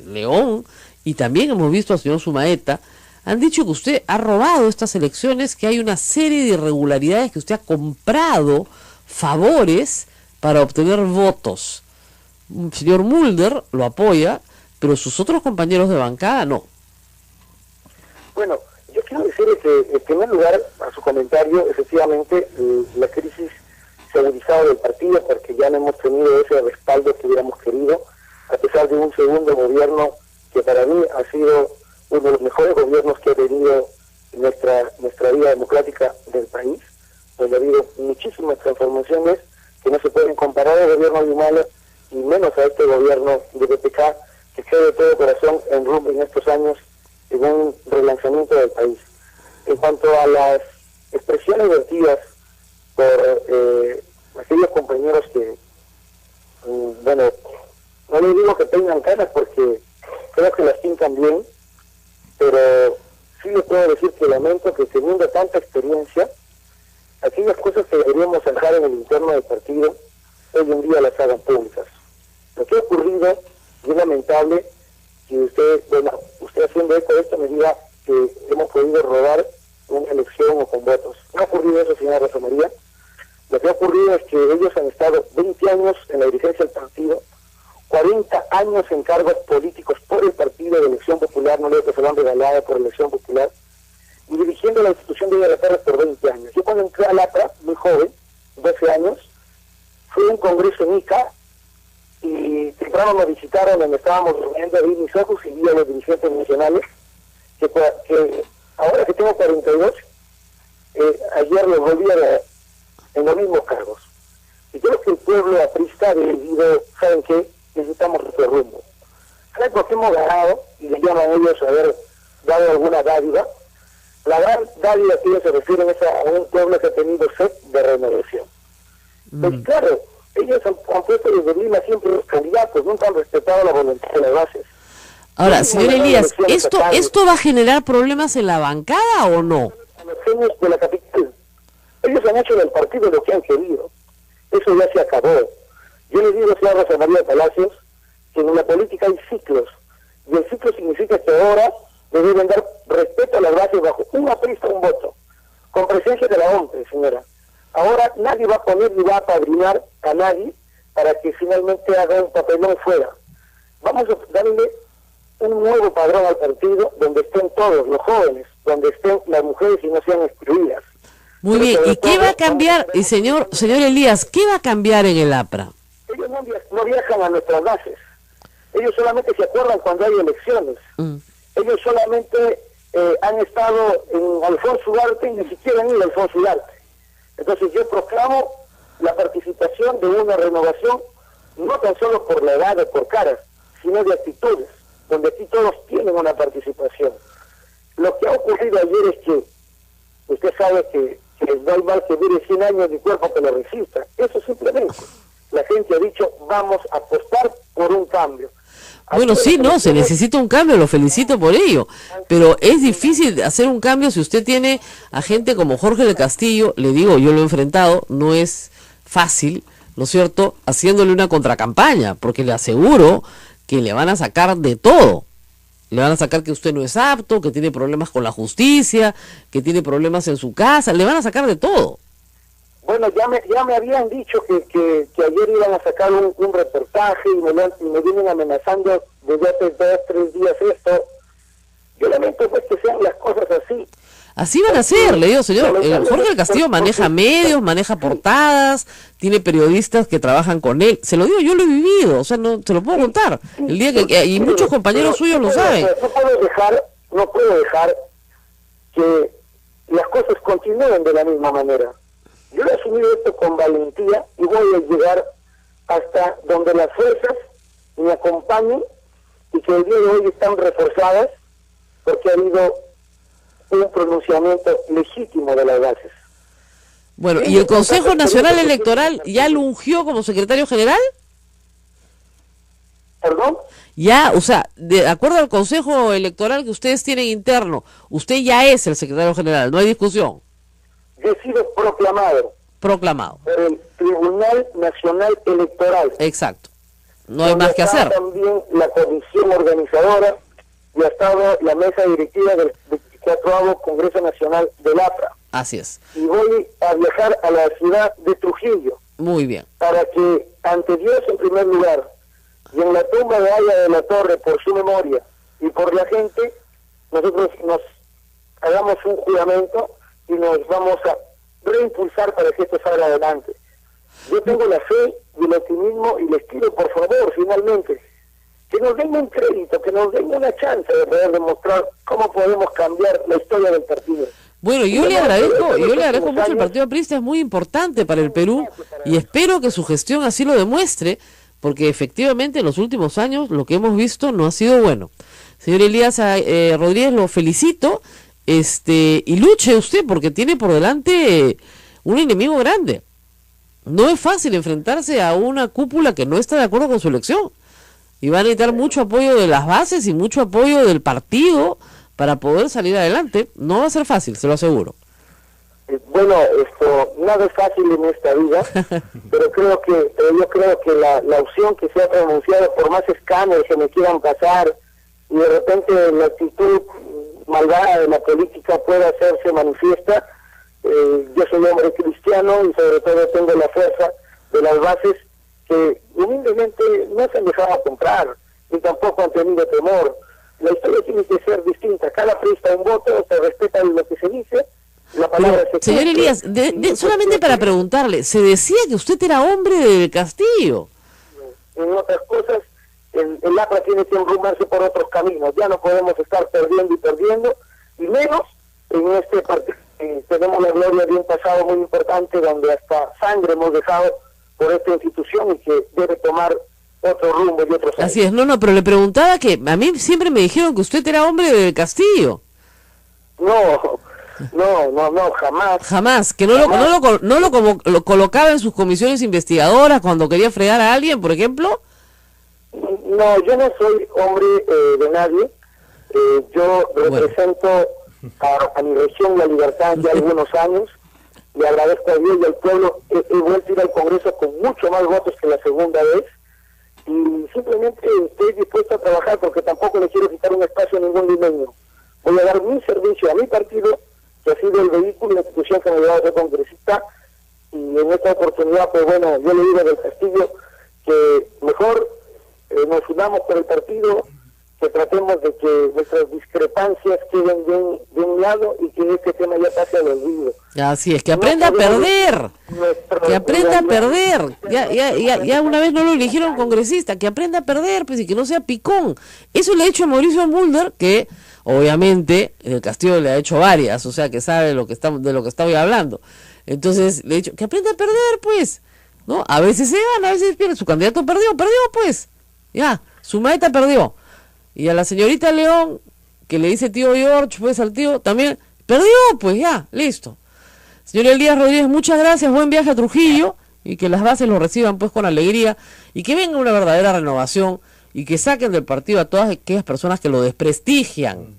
[SPEAKER 2] León, y también hemos visto al señor Sumaeta, han dicho que usted ha robado estas elecciones, que hay una serie de irregularidades, que usted ha comprado favores para obtener votos. El señor Mulder lo apoya, pero sus otros compañeros de bancada no.
[SPEAKER 4] Bueno, yo quiero decirle que, en primer lugar, a su comentario, efectivamente, la crisis se ha agudizado del partido porque ya no hemos tenido ese respaldo que hubiéramos querido, a pesar de un segundo gobierno que para mí ha sido uno de los mejores gobiernos que ha tenido nuestra vida democrática del país, donde ha habido muchísimas transformaciones que no se pueden comparar al gobierno de Humala y menos a este gobierno de PPK, que cree de todo corazón en rumbo en estos años en un relanzamiento del país. En cuanto a las expresiones vertidas por aquellos compañeros que, bueno, no les digo que tengan caras porque creo que las pintan bien, pero sí le puedo decir que lamento que teniendo tanta experiencia, aquellas cosas que deberíamos dejar en el interno del partido, hoy en día las hagan públicas. Lo que ha ocurrido, es lamentable, que usted haciendo eco de esto me diga que hemos podido robar una elección o con votos. No ha ocurrido eso, señora Rosa María. Lo que ha ocurrido es que ellos han estado 20 años en la dirigencia del partido, 40 años en cargos políticos por el partido de elección popular, no leo que se lo han regalado por elección popular, y dirigiendo la institución de Villa Pérez por 20 años. Yo cuando entré al APRA, muy joven, 12 años, fui a un congreso en Ica, y temprano me visitaron donde estábamos reuniendo, abrí mis ojos y vi a los dirigentes nacionales, que ahora que tengo 42, ayer los volví a ver en los mismos cargos. Y creo que el pueblo aprista ha decidido, ¿saben qué? Necesitamos otro rumbo. ¿Saben por qué hemos ganado? Y le llaman ellos a haber dado alguna dádiva. La gran dádiva que ellos se refieren es a un pueblo que ha tenido sed de renovación. Pues claro, ellos han puesto desde Lima siempre los candidatos, nunca han respetado la voluntad de las bases.
[SPEAKER 2] Ahora, señor Elías, ¿esto va a generar problemas en la bancada o no?
[SPEAKER 4] A los genios de la capital. Ellos han hecho del partido lo que han querido. Eso ya se acabó. Yo le digo, señora Rosa María Palacios, que en la política hay ciclos. Y el ciclo significa que ahora le deben dar respeto a las bases bajo un aprista, un voto. Con presencia de la OMPE, señora. Ahora nadie va a poner ni va a apadrinar a nadie para que finalmente haga un papelón fuera. Vamos a darle un nuevo padrón al partido donde estén todos los jóvenes, donde estén las mujeres y no sean excluidas.
[SPEAKER 2] Muy bien, ¿y qué va a cambiar? Y señor Elías, ¿qué va a cambiar en el APRA?
[SPEAKER 4] Ellos no viajan a nuestras bases. Ellos solamente se acuerdan cuando hay elecciones. Ellos solamente han estado en Alfonso Ugarte y ni siquiera han ido a Alfonso Ugarte. Entonces yo proclamo la participación de una renovación, no tan solo por la edad o por caras, sino de actitudes, donde aquí todos tienen una participación. Lo que ha ocurrido ayer es que usted sabe que no hay mal que dure 100 años ni cuerpo que lo resista. Eso simplemente. La gente ha dicho, vamos a apostar por un cambio.
[SPEAKER 2] Bueno, sí, no, se necesita un cambio, lo felicito por ello, pero es difícil hacer un cambio si usted tiene a gente como Jorge del Castillo, le digo, yo lo he enfrentado, no es fácil, ¿no es cierto?, haciéndole una contracampaña, porque le aseguro que le van a sacar de todo. Le van a sacar que usted no es apto, que tiene problemas con la justicia, que tiene problemas en su casa, le van a sacar de todo.
[SPEAKER 4] Bueno, ya me habían dicho que ayer iban a sacar un reportaje y me vienen amenazando desde hace 2, 3 días esto. Yo lamento pues que sean las cosas así.
[SPEAKER 2] Así van a ser, le digo, señor. Jorge del Castillo maneja medios, maneja portadas, tiene periodistas que trabajan con él. Se lo digo, yo lo he vivido, o sea, no se lo puedo contar. El día y muchos compañeros suyos lo saben.
[SPEAKER 4] No puedo dejar que las cosas continúen de la misma manera. Yo he asumido esto con valentía y voy a llegar hasta donde las fuerzas me acompañen y que el día de hoy están reforzadas porque ha habido un pronunciamiento legítimo de las bases.
[SPEAKER 2] Bueno, ¿y el Consejo Nacional Electoral ya lo ungió como secretario general?
[SPEAKER 4] ¿Perdón?
[SPEAKER 2] Ya, o sea, de acuerdo al Consejo Electoral que ustedes tienen interno, usted ya es el secretario general, no hay discusión.
[SPEAKER 4] Yo he sido proclamado.
[SPEAKER 2] Proclamado.
[SPEAKER 4] Por el Tribunal Nacional Electoral.
[SPEAKER 2] Exacto. No hay más que hacer.
[SPEAKER 4] También la comisión organizadora y ha estado la mesa directiva del 24º Congreso Nacional del APRA.
[SPEAKER 2] Así es.
[SPEAKER 4] Y voy a viajar a la ciudad de Trujillo.
[SPEAKER 2] Muy bien.
[SPEAKER 4] Para que ante Dios en primer lugar y en la tumba de Aya de la Torre por su memoria y por la gente, nosotros nos hagamos un juramento y nos vamos a reimpulsar para que esto salga adelante. Yo tengo la fe y el optimismo y les pido por favor, finalmente, que nos den un crédito, que nos den una chance de poder demostrar cómo podemos cambiar la historia del partido.
[SPEAKER 2] Bueno, yo le agradezco mucho. El Partido Aprista es muy importante para el Perú y espero que su gestión así lo demuestre, porque efectivamente en los últimos años lo que hemos visto no ha sido bueno. Señor Elías Rodríguez, lo felicito, y luche usted porque tiene por delante un enemigo grande. No es fácil enfrentarse a una cúpula que no está de acuerdo con su elección y va a necesitar mucho apoyo de las bases y mucho apoyo del partido para poder salir adelante. No va a ser fácil, se lo aseguro.
[SPEAKER 4] Bueno, nada es fácil en esta vida, pero yo creo que la opción que se ha pronunciado, por más escándalos que me quieran pasar, y de repente la actitud malvada de la política pueda hacerse manifiesta, yo soy hombre cristiano y sobre todo tengo la fuerza de las bases que humildemente no se han dejado comprar, ni tampoco han tenido temor. La historia tiene que ser distinta, cada presta un voto, se respeta lo que se dice.
[SPEAKER 2] Pero, señor Elías, solamente para preguntarle, se decía que usted era hombre del Castillo.
[SPEAKER 4] En otras cosas, el APRA tiene que enrumarse por otros caminos. Ya no podemos estar perdiendo, y menos en este partido. Tenemos la gloria de un pasado muy importante donde hasta sangre hemos dejado por esta institución y que debe tomar otro rumbo y otro sentido.
[SPEAKER 2] Así es, pero le preguntaba que a mí siempre me dijeron que usted era hombre del Castillo.
[SPEAKER 4] No, jamás.
[SPEAKER 2] Jamás, que no lo colocaba en sus comisiones investigadoras cuando quería fregar a alguien, por ejemplo.
[SPEAKER 4] No, yo no soy hombre de nadie. Yo represento a mi región, La Libertad, ya algunos años. Le agradezco a Dios y al pueblo. He vuelto a ir al Congreso con mucho más votos que la segunda vez. Y simplemente estoy dispuesto a trabajar porque tampoco le quiero quitar un espacio a ningún limeño. Voy a dar mi servicio a mi partido, que ha sido el vehículo y la institución que me ha llevado a ser congresista, y en esta oportunidad, pues bueno, yo le digo del Castillo que mejor nos unamos por el partido, que tratemos de que nuestras discrepancias queden de un lado y que este tema ya pase al olvido.
[SPEAKER 2] Así es, que aprenda a perder, que aprenda a perder, ya una vez no lo eligieron congresista, que aprenda a perder, pues, y que no sea picón. Eso le ha hecho a Mauricio Mulder, que obviamente el Castillo le ha hecho varias, o sea que sabe de lo que estaba hablando. Entonces le he dicho que aprenda a perder, pues, ¿no? A veces se gana, a veces pierde. Su candidato perdió, pues, ya, su maeta perdió. Y a la señorita León, que le dice tío George, pues al tío, también perdió, pues ya, listo. Señor Elías Rodríguez, muchas gracias, buen viaje a Trujillo, y que las bases lo reciban pues con alegría, y que venga una verdadera renovación, y que saquen del partido a todas aquellas personas que lo desprestigian,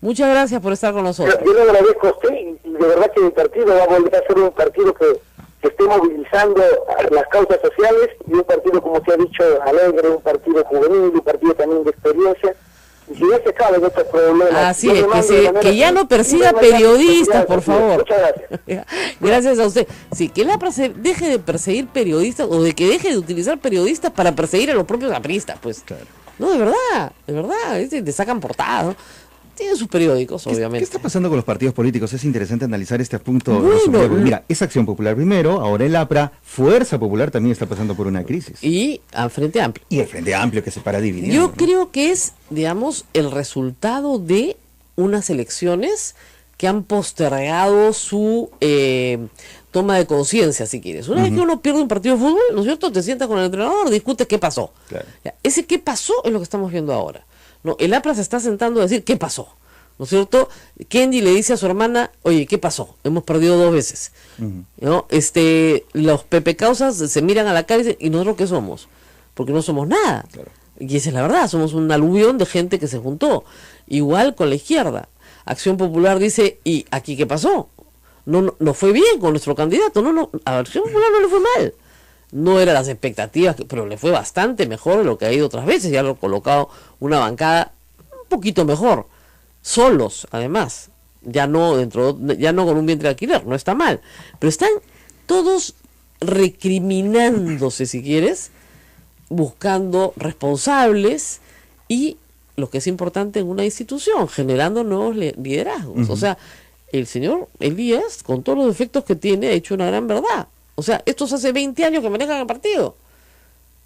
[SPEAKER 2] Muchas gracias por estar con nosotros.
[SPEAKER 4] Yo le agradezco a usted, y de verdad que mi partido va a volver a ser un partido que esté movilizando las causas sociales, y un partido, como se ha dicho, alegre, un partido juvenil, un partido también de experiencia, y si ya se caben estos problemas...
[SPEAKER 2] Así es, que ya no persiga periodistas, por favor.
[SPEAKER 4] Muchas gracias.
[SPEAKER 2] Gracias a usted. Sí, que la deje de perseguir periodistas, o de que deje de utilizar periodistas para perseguir a los propios apristas, pues. Claro. No, de verdad, te sacan portadas, ¿no? Tienen sus periódicos, obviamente.
[SPEAKER 1] ¿Qué está pasando con los partidos políticos? Es interesante analizar este punto.
[SPEAKER 2] Bueno,
[SPEAKER 1] mira, es Acción Popular primero, ahora el APRA, Fuerza Popular también está pasando por una crisis.
[SPEAKER 2] Y al Frente Amplio.
[SPEAKER 1] Y el Frente Amplio que se para dividiendo.
[SPEAKER 2] Yo creo que es, digamos, el resultado de unas elecciones que han postergado su toma de conciencia, si quieres. Una vez que uno pierde un partido de fútbol, ¿no es cierto? Te sientas con el entrenador, discutes qué pasó.
[SPEAKER 1] Claro.
[SPEAKER 2] Ese qué pasó es lo que estamos viendo ahora. No, el APRA se está sentando a decir qué pasó, ¿no es cierto? Kenji le dice a su hermana, oye, ¿qué pasó? Hemos perdido 2 veces. ¿No? Los Pepe Causas se miran a la cara y dicen, ¿y nosotros qué somos? Porque no somos nada. Claro. Y esa es la verdad, somos un aluvión de gente que se juntó. Igual con la izquierda. Acción Popular dice, ¿y aquí qué pasó? No fue bien con nuestro candidato. A Acción Popular no le fue mal. No eran las expectativas, pero le fue bastante mejor de lo que ha ido otras veces. Ya lo ha colocado una bancada un poquito mejor. Solos, además. Ya no con un vientre de alquiler, no está mal. Pero están todos recriminándose, si quieres, buscando responsables y, lo que es importante en una institución, generando nuevos liderazgos. O sea, el señor Elías, con todos los defectos que tiene, ha hecho una gran verdad. O sea, estos hace 20 años que manejan el partido.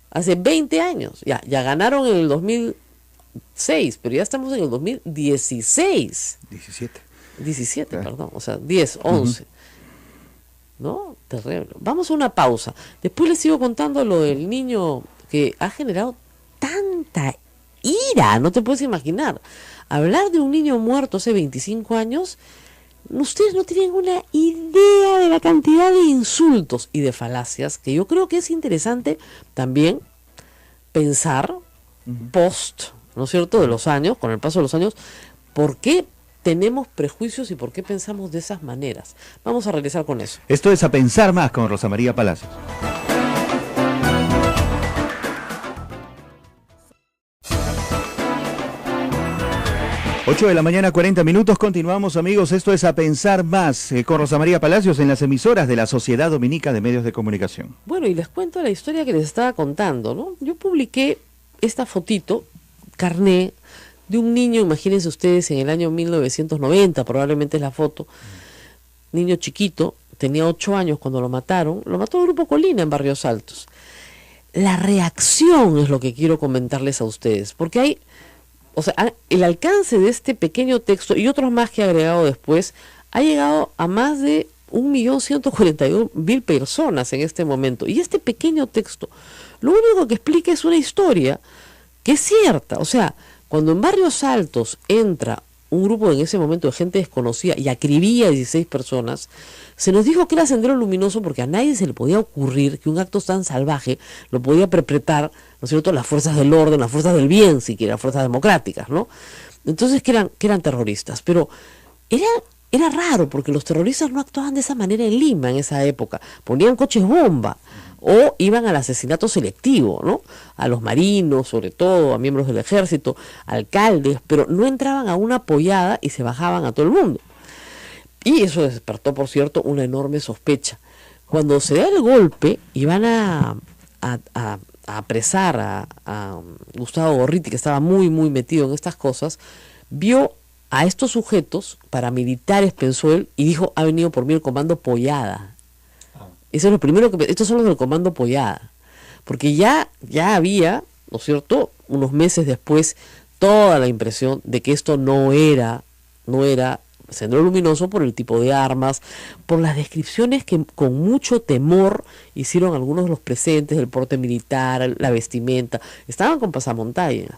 [SPEAKER 2] Hace 20 años. Ya ganaron en el 2006, pero ya estamos en el 2016. 17, claro. Perdón. O sea, 10, 11. ¿No? Terrible. Vamos a una pausa. Después les sigo contando lo del niño que ha generado tanta ira. No te puedes imaginar. Hablar de un niño muerto hace 25 años... Ustedes no tienen una idea de la cantidad de insultos y de falacias que yo creo que es interesante también pensar post, ¿no es cierto?, de los años, con el paso de los años, ¿por qué tenemos prejuicios y por qué pensamos de esas maneras? Vamos a regresar con eso.
[SPEAKER 1] Esto es A Pensar Más con Rosa María Palacios. 8 de la mañana, 40 minutos. Continuamos, amigos. Esto es A Pensar Más con Rosa María Palacios en las emisoras de la Sociedad Dominica de Medios de Comunicación.
[SPEAKER 2] Bueno, y les cuento la historia que les estaba contando, ¿no? Yo publiqué esta fotito, carné, de un niño, imagínense ustedes, en el año 1990, probablemente es la foto, niño chiquito, tenía 8 años cuando lo mataron, lo mató el Grupo Colina en Barrios Altos. La reacción es lo que quiero comentarles a ustedes, porque hay, o sea, el alcance de este pequeño texto y otros más que he agregado después, ha llegado a más de 1.142.000 personas en este momento. Y este pequeño texto, lo único que explica es una historia que es cierta. O sea, cuando en Barrios Altos entra un grupo en ese momento de gente desconocida y acribilla a 16 personas, se nos dijo que era Sendero Luminoso porque a nadie se le podía ocurrir que un acto tan salvaje lo podía perpetrar, ¿no es cierto?, las fuerzas del orden, las fuerzas del bien, siquiera fuerzas democráticas, ¿no? Entonces que eran terroristas, pero era raro porque los terroristas no actuaban de esa manera en Lima en esa época, ponían coches bomba o iban al asesinato selectivo, ¿no? A los marinos, sobre todo, a miembros del ejército, alcaldes, pero no entraban a una pollada y se bajaban a todo el mundo. Y eso despertó, por cierto, una enorme sospecha. Cuando se da el golpe y van a apresar a Gustavo Gorriti, que estaba muy metido en estas cosas, vio a estos sujetos paramilitares, pensó él, y dijo, ha venido por mí el comando Pollada. Eso es lo primero que... Estos son los del comando Pollada. Porque ya había, ¿no es cierto?, unos meses después, toda la impresión de que esto no era Sendero Luminoso por el tipo de armas, por las descripciones que con mucho temor hicieron algunos de los presentes, el porte militar, la vestimenta, estaban con pasamontañas.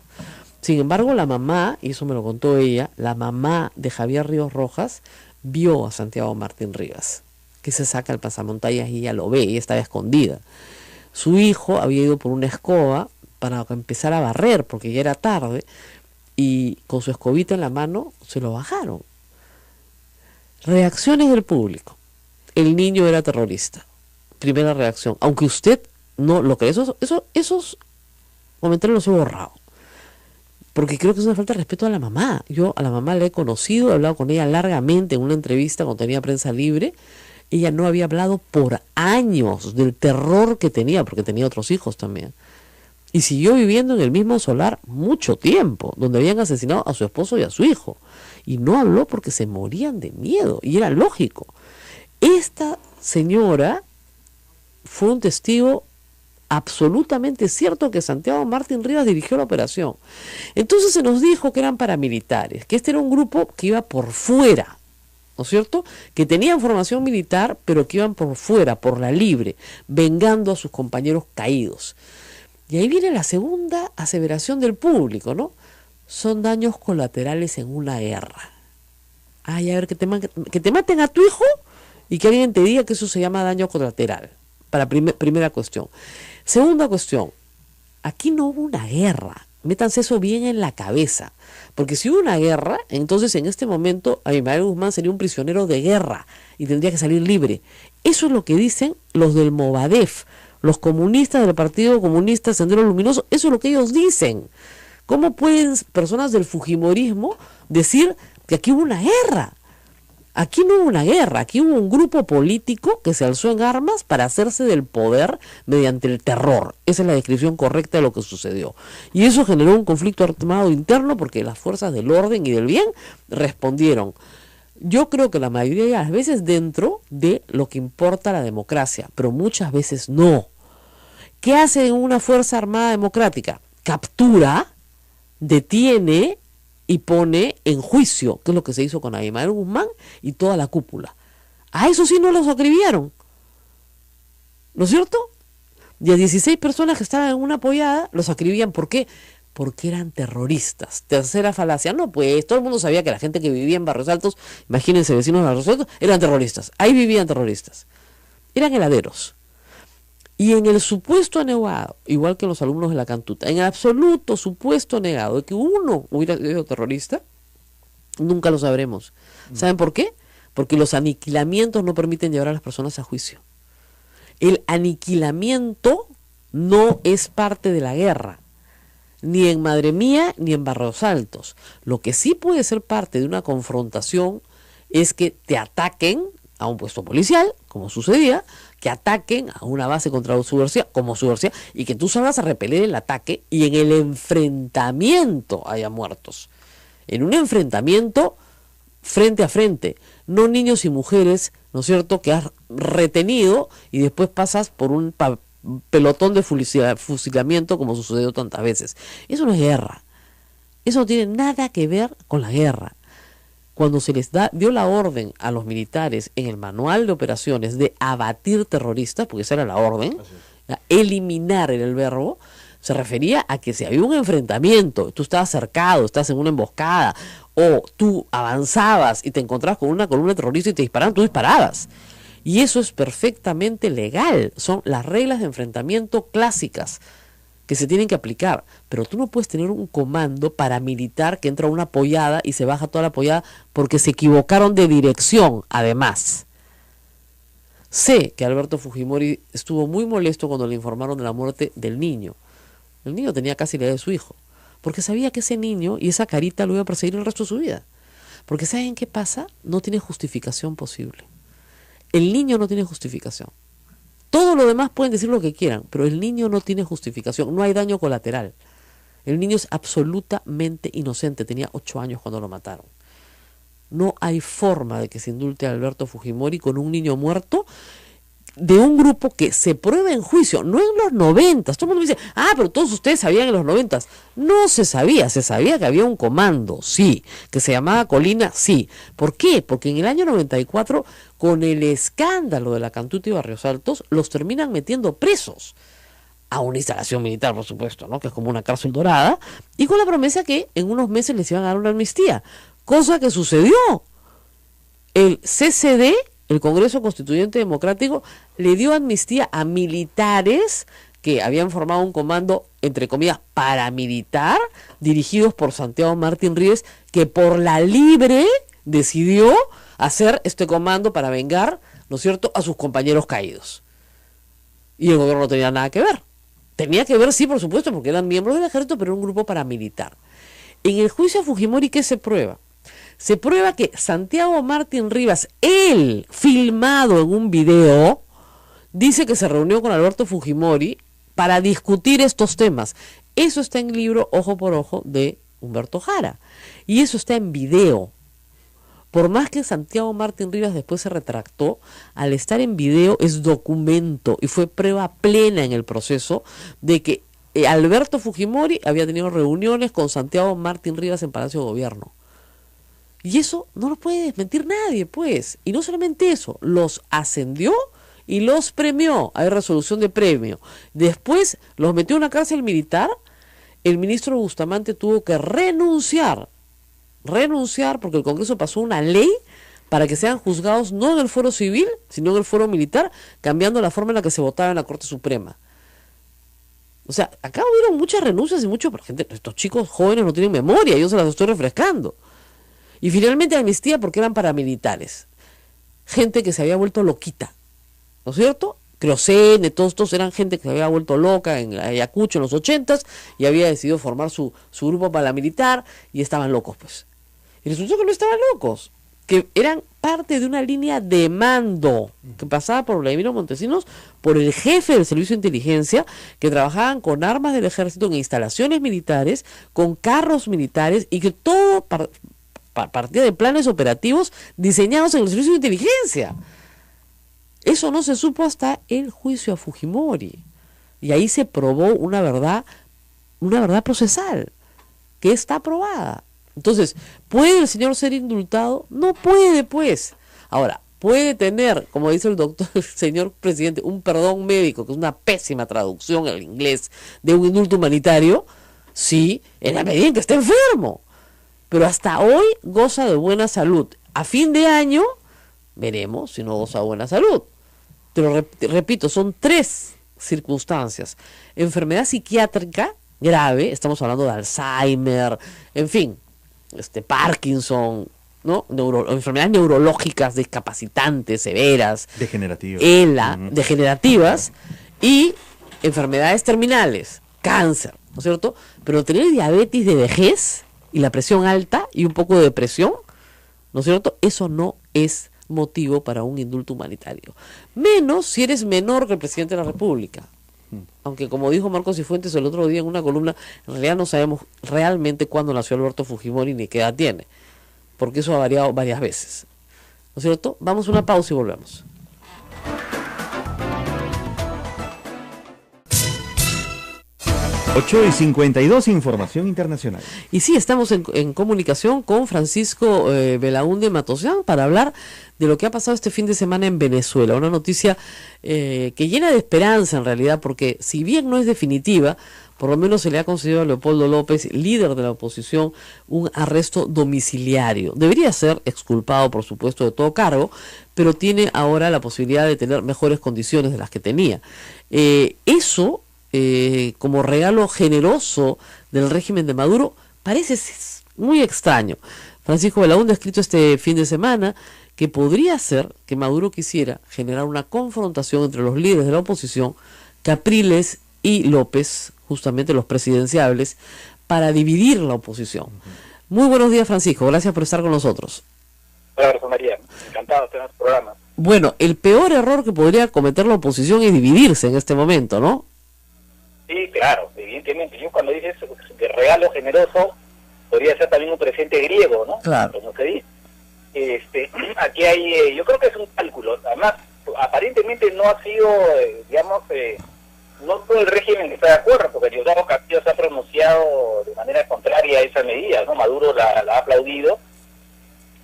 [SPEAKER 2] Sin embargo, la mamá, y eso me lo contó ella, la mamá de Javier Ríos Rojas, vio a Santiago Martín Rivas, que se saca el pasamontañas y ella lo ve, ella estaba escondida. Su hijo había ido por una escoba para empezar a barrer, porque ya era tarde, y con su escobita en la mano se lo bajaron. Reacciones del público. El niño era terrorista. Primera reacción. Aunque usted no lo cree, esos comentarios los he borrado. Porque creo que es una falta de respeto a la mamá. Yo a la mamá la he conocido, he hablado con ella largamente en una entrevista cuando tenía Prensa Libre. Ella no había hablado por años del terror que tenía, porque tenía otros hijos también. Y siguió viviendo en el mismo solar mucho tiempo, donde habían asesinado a su esposo y a su hijo. Y no habló porque se morían de miedo, y era lógico. Esta señora fue un testigo absolutamente cierto que Santiago Martín Rivas dirigió la operación. Entonces se nos dijo que eran paramilitares, que este era un grupo que iba por fuera, ¿no es cierto?, que tenían formación militar, pero que iban por fuera, por la libre, vengando a sus compañeros caídos. Y ahí viene la segunda aseveración del público, ¿no? Son daños colaterales en una guerra. Ay, a ver, que te maten a tu hijo y que alguien te diga que eso se llama daño colateral. Para primera cuestión. Segunda cuestión, aquí no hubo una guerra. Métanse eso bien en la cabeza. Porque si hubo una guerra, entonces en este momento Abimael Guzmán sería un prisionero de guerra y tendría que salir libre. Eso es lo que dicen los del Movadef, los comunistas del Partido Comunista Sendero Luminoso. Eso es lo que ellos dicen. ¿Cómo pueden personas del fujimorismo decir que aquí hubo una guerra? Aquí no hubo una guerra, aquí hubo un grupo político que se alzó en armas para hacerse del poder mediante el terror. Esa es la descripción correcta de lo que sucedió. Y eso generó un conflicto armado interno porque las fuerzas del orden y del bien respondieron. Yo creo que la mayoría de las veces dentro de lo que importa la democracia, pero muchas veces no. ¿Qué hace una fuerza armada democrática? Captura, detiene y pone en juicio, que es lo que se hizo con Abimael Guzmán y toda la cúpula. A eso sí no los acribillaron, ¿no es cierto? Y a 16 personas que estaban en una pollada los acribillan. ¿Por qué? Porque eran terroristas. Tercera falacia. No, pues todo el mundo sabía que la gente que vivía en Barrios Altos, imagínense, vecinos de Barrios Altos, eran terroristas. Ahí vivían terroristas. Eran heladeros. Y en el supuesto negado, igual que los alumnos de la Cantuta, en absoluto supuesto negado de que uno hubiera sido terrorista, nunca lo sabremos. ¿Saben por qué? Porque los aniquilamientos no permiten llevar a las personas a juicio. El aniquilamiento no es parte de la guerra, ni en Madre Mía ni en Barrios Altos. Lo que sí puede ser parte de una confrontación es que te ataquen a un puesto policial, como sucedía, que ataquen a una base contra su universidad, como su universidad, y que tú salgas a repeler el ataque y en el enfrentamiento haya muertos. En un enfrentamiento frente a frente, no niños y mujeres, ¿no es cierto?, que has retenido y después pasas por un pelotón de fusilamiento como sucedió tantas veces. Eso no es guerra. Eso no tiene nada que ver con la guerra. Cuando se les dio la orden a los militares en el manual de operaciones de abatir terroristas, porque esa era la orden, eliminar era el verbo, se refería a que si había un enfrentamiento, tú estabas cercado, estás en una emboscada, o tú avanzabas y te encontrabas con una columna terrorista y te disparaban, tú disparabas. Y eso es perfectamente legal, son las reglas de enfrentamiento clásicas que se tienen que aplicar, pero tú no puedes tener un comando paramilitar que entra una pollada y se baja toda la pollada porque se equivocaron de dirección, además. Sé que Alberto Fujimori estuvo muy molesto cuando le informaron de la muerte del niño. El niño tenía casi la edad de su hijo, porque sabía que ese niño y esa carita lo iba a perseguir el resto de su vida. Porque ¿saben qué pasa? No tiene justificación posible. El niño no tiene justificación. Todo lo demás pueden decir lo que quieran, pero el niño no tiene justificación, no hay daño colateral. El niño es absolutamente inocente, tenía 8 años cuando lo mataron. No hay forma de que se indulte a Alberto Fujimori con un niño muerto de un grupo que se prueba en juicio, no en los 90. Todo el mundo dice, pero todos ustedes sabían en los 90. No se sabía que había un comando, sí, que se llamaba Colina, sí. ¿Por qué? Porque en el año 94, con el escándalo de la Cantuta y Barrios Altos, los terminan metiendo presos a una instalación militar, por supuesto, ¿no?, que es como una cárcel dorada, y con la promesa que en unos meses les iban a dar una amnistía, cosa que sucedió. El CCD, el Congreso Constituyente Democrático, le dio amnistía a militares que habían formado un comando, entre comillas, paramilitar, dirigidos por Santiago Martín Ríos, que por la libre decidió hacer este comando para vengar, ¿no es cierto?, a sus compañeros caídos. Y el gobierno no tenía nada que ver. Tenía que ver, sí, por supuesto, porque eran miembros del ejército, pero era un grupo paramilitar. En el juicio a Fujimori, ¿qué se prueba? Se prueba que Santiago Martín Rivas, él, filmado en un video, dice que se reunió con Alberto Fujimori para discutir estos temas. Eso está en el libro Ojo por Ojo de Humberto Jara. Y eso está en video. Por más que Santiago Martín Rivas después se retractó, al estar en video es documento y fue prueba plena en el proceso de que Alberto Fujimori había tenido reuniones con Santiago Martín Rivas en Palacio de Gobierno. Y eso no lo puede desmentir nadie, pues. Y no solamente eso, los ascendió y los premió. Hay resolución de premio. Después los metió en una cárcel militar. El ministro Bustamante tuvo que renunciar porque el Congreso pasó una ley para que sean juzgados no en el fuero civil, sino en el fuero militar, cambiando la forma en la que se votaba en la Corte Suprema. O sea, acá hubieron muchas renuncias y pero gente, estos chicos jóvenes no tienen memoria, yo se las estoy refrescando. Y finalmente amnistía porque eran paramilitares. Gente que se había vuelto loquita, ¿no es cierto? Creocene, todos eran gente que se había vuelto loca en Ayacucho en los 80s y había decidido formar su grupo paramilitar y estaban locos, pues. Y resultó que no estaban locos, que eran parte de una línea de mando que pasaba por Vladimiro Montesinos, por el jefe del servicio de inteligencia, que trabajaban con armas del ejército en instalaciones militares, con carros militares y que todo partía de planes operativos diseñados en el servicio de inteligencia. Eso no se supo hasta el juicio a Fujimori. Y ahí se probó una verdad procesal, que está probada. Entonces, ¿puede el señor ser indultado? No puede, pues. Ahora, puede tener, como dice el doctor, el señor presidente, un perdón médico, que es una pésima traducción al inglés de un indulto humanitario, sí, en la medida en que esté enfermo. Pero hasta hoy goza de buena salud. A fin de año veremos si no goza de buena salud. Pero repito, son 3 circunstancias. Enfermedad psiquiátrica grave, estamos hablando de Alzheimer, en fin, Parkinson, ¿no? Enfermedades neurológicas discapacitantes, severas,
[SPEAKER 1] degenerativas,
[SPEAKER 2] degenerativas y enfermedades terminales, cáncer, ¿no es cierto? Pero tener diabetes de vejez y la presión alta y un poco de depresión, ¿no es cierto? Eso no es motivo para un indulto humanitario. Menos si eres menor que el presidente de la República. Aunque como dijo Marcos Cifuentes el otro día en una columna, en realidad no sabemos realmente cuándo nació Alberto Fujimori ni qué edad tiene, porque eso ha variado varias veces, ¿no es cierto? Vamos a una pausa y volvemos.
[SPEAKER 1] Ocho y 52, información internacional.
[SPEAKER 2] Y sí, estamos en comunicación con Francisco Belaúnde Matosian para hablar de lo que ha pasado este fin de semana en Venezuela. Una noticia que llena de esperanza en realidad, porque si bien no es definitiva, por lo menos se le ha concedido a Leopoldo López, líder de la oposición, un arresto domiciliario. Debería ser exculpado, por supuesto, de todo cargo, pero tiene ahora la posibilidad de tener mejores condiciones de las que tenía. Eso... como regalo generoso del régimen de Maduro, parece muy extraño. Francisco Belaúnde ha escrito este fin de semana que podría ser que Maduro quisiera generar una confrontación entre los líderes de la oposición, Capriles y López, justamente los presidenciables, para dividir la oposición. Muy buenos días, Francisco, gracias por estar con nosotros.
[SPEAKER 5] Hola, Rosa María, encantado de tener este programa.
[SPEAKER 2] Bueno, el peor error que podría cometer la oposición es dividirse en este momento, ¿no?
[SPEAKER 5] Sí, claro, evidentemente. Yo cuando dices de regalo generoso, podría ser también un presente griego, ¿no?
[SPEAKER 2] Claro.
[SPEAKER 5] Como se dice. Aquí hay, yo creo que es un cálculo. Además, aparentemente no ha sido, no todo el régimen está de acuerdo, porque Diosdado Castillo se ha pronunciado de manera contraria a esa medida, ¿no? Maduro la ha aplaudido.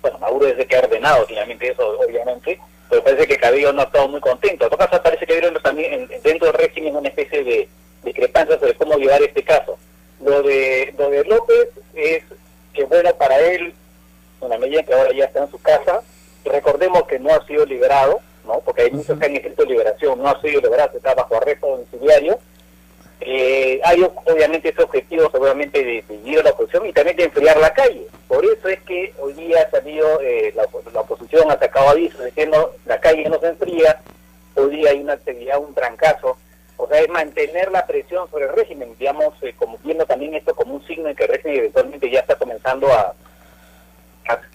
[SPEAKER 5] Bueno, Maduro desde que ha ordenado, finalmente eso, obviamente, pero parece que Cabello no ha estado muy contento. En todo caso, parece que vieron también dentro del régimen una especie de discrepancia sobre cómo llevar este caso. Lo de López es que, bueno, para él, una medida que ahora ya está en su casa, recordemos que no ha sido liberado, ¿no? Porque hay muchos que han escrito liberación, no ha sido liberado, está bajo arresto domiciliario. Hay obviamente ese objetivo seguramente de dividir la oposición y también de enfriar la calle. Por eso es que hoy día ha salido, la oposición ha sacado avisos diciendo la calle no se enfría, hoy día hay una actividad, un trancazo. O sea, es mantener la presión sobre el régimen, digamos, como viendo también esto como un signo en que el régimen eventualmente ya está comenzando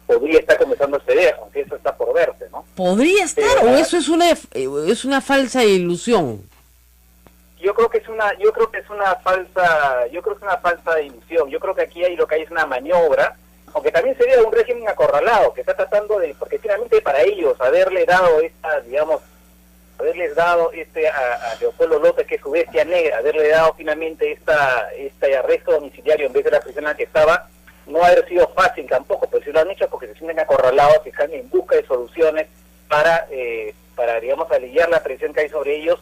[SPEAKER 5] podría estar comenzando a ceder, aunque eso está por verse, ¿no?
[SPEAKER 2] ¿Podría estar o eso es una falsa ilusión?
[SPEAKER 5] Yo creo que es una falsa ilusión. Yo creo que aquí lo que hay es una maniobra, aunque también sería un régimen acorralado que está tratando de, porque finalmente para ellos haberles dado a Leopoldo López, que es su bestia negra, haberle dado finalmente este arresto domiciliario en vez de la prisión en la que estaba, no ha haber sido fácil tampoco, pero si lo han hecho porque se sienten acorralados y están en busca de soluciones para digamos, aliviar la presión que hay sobre ellos,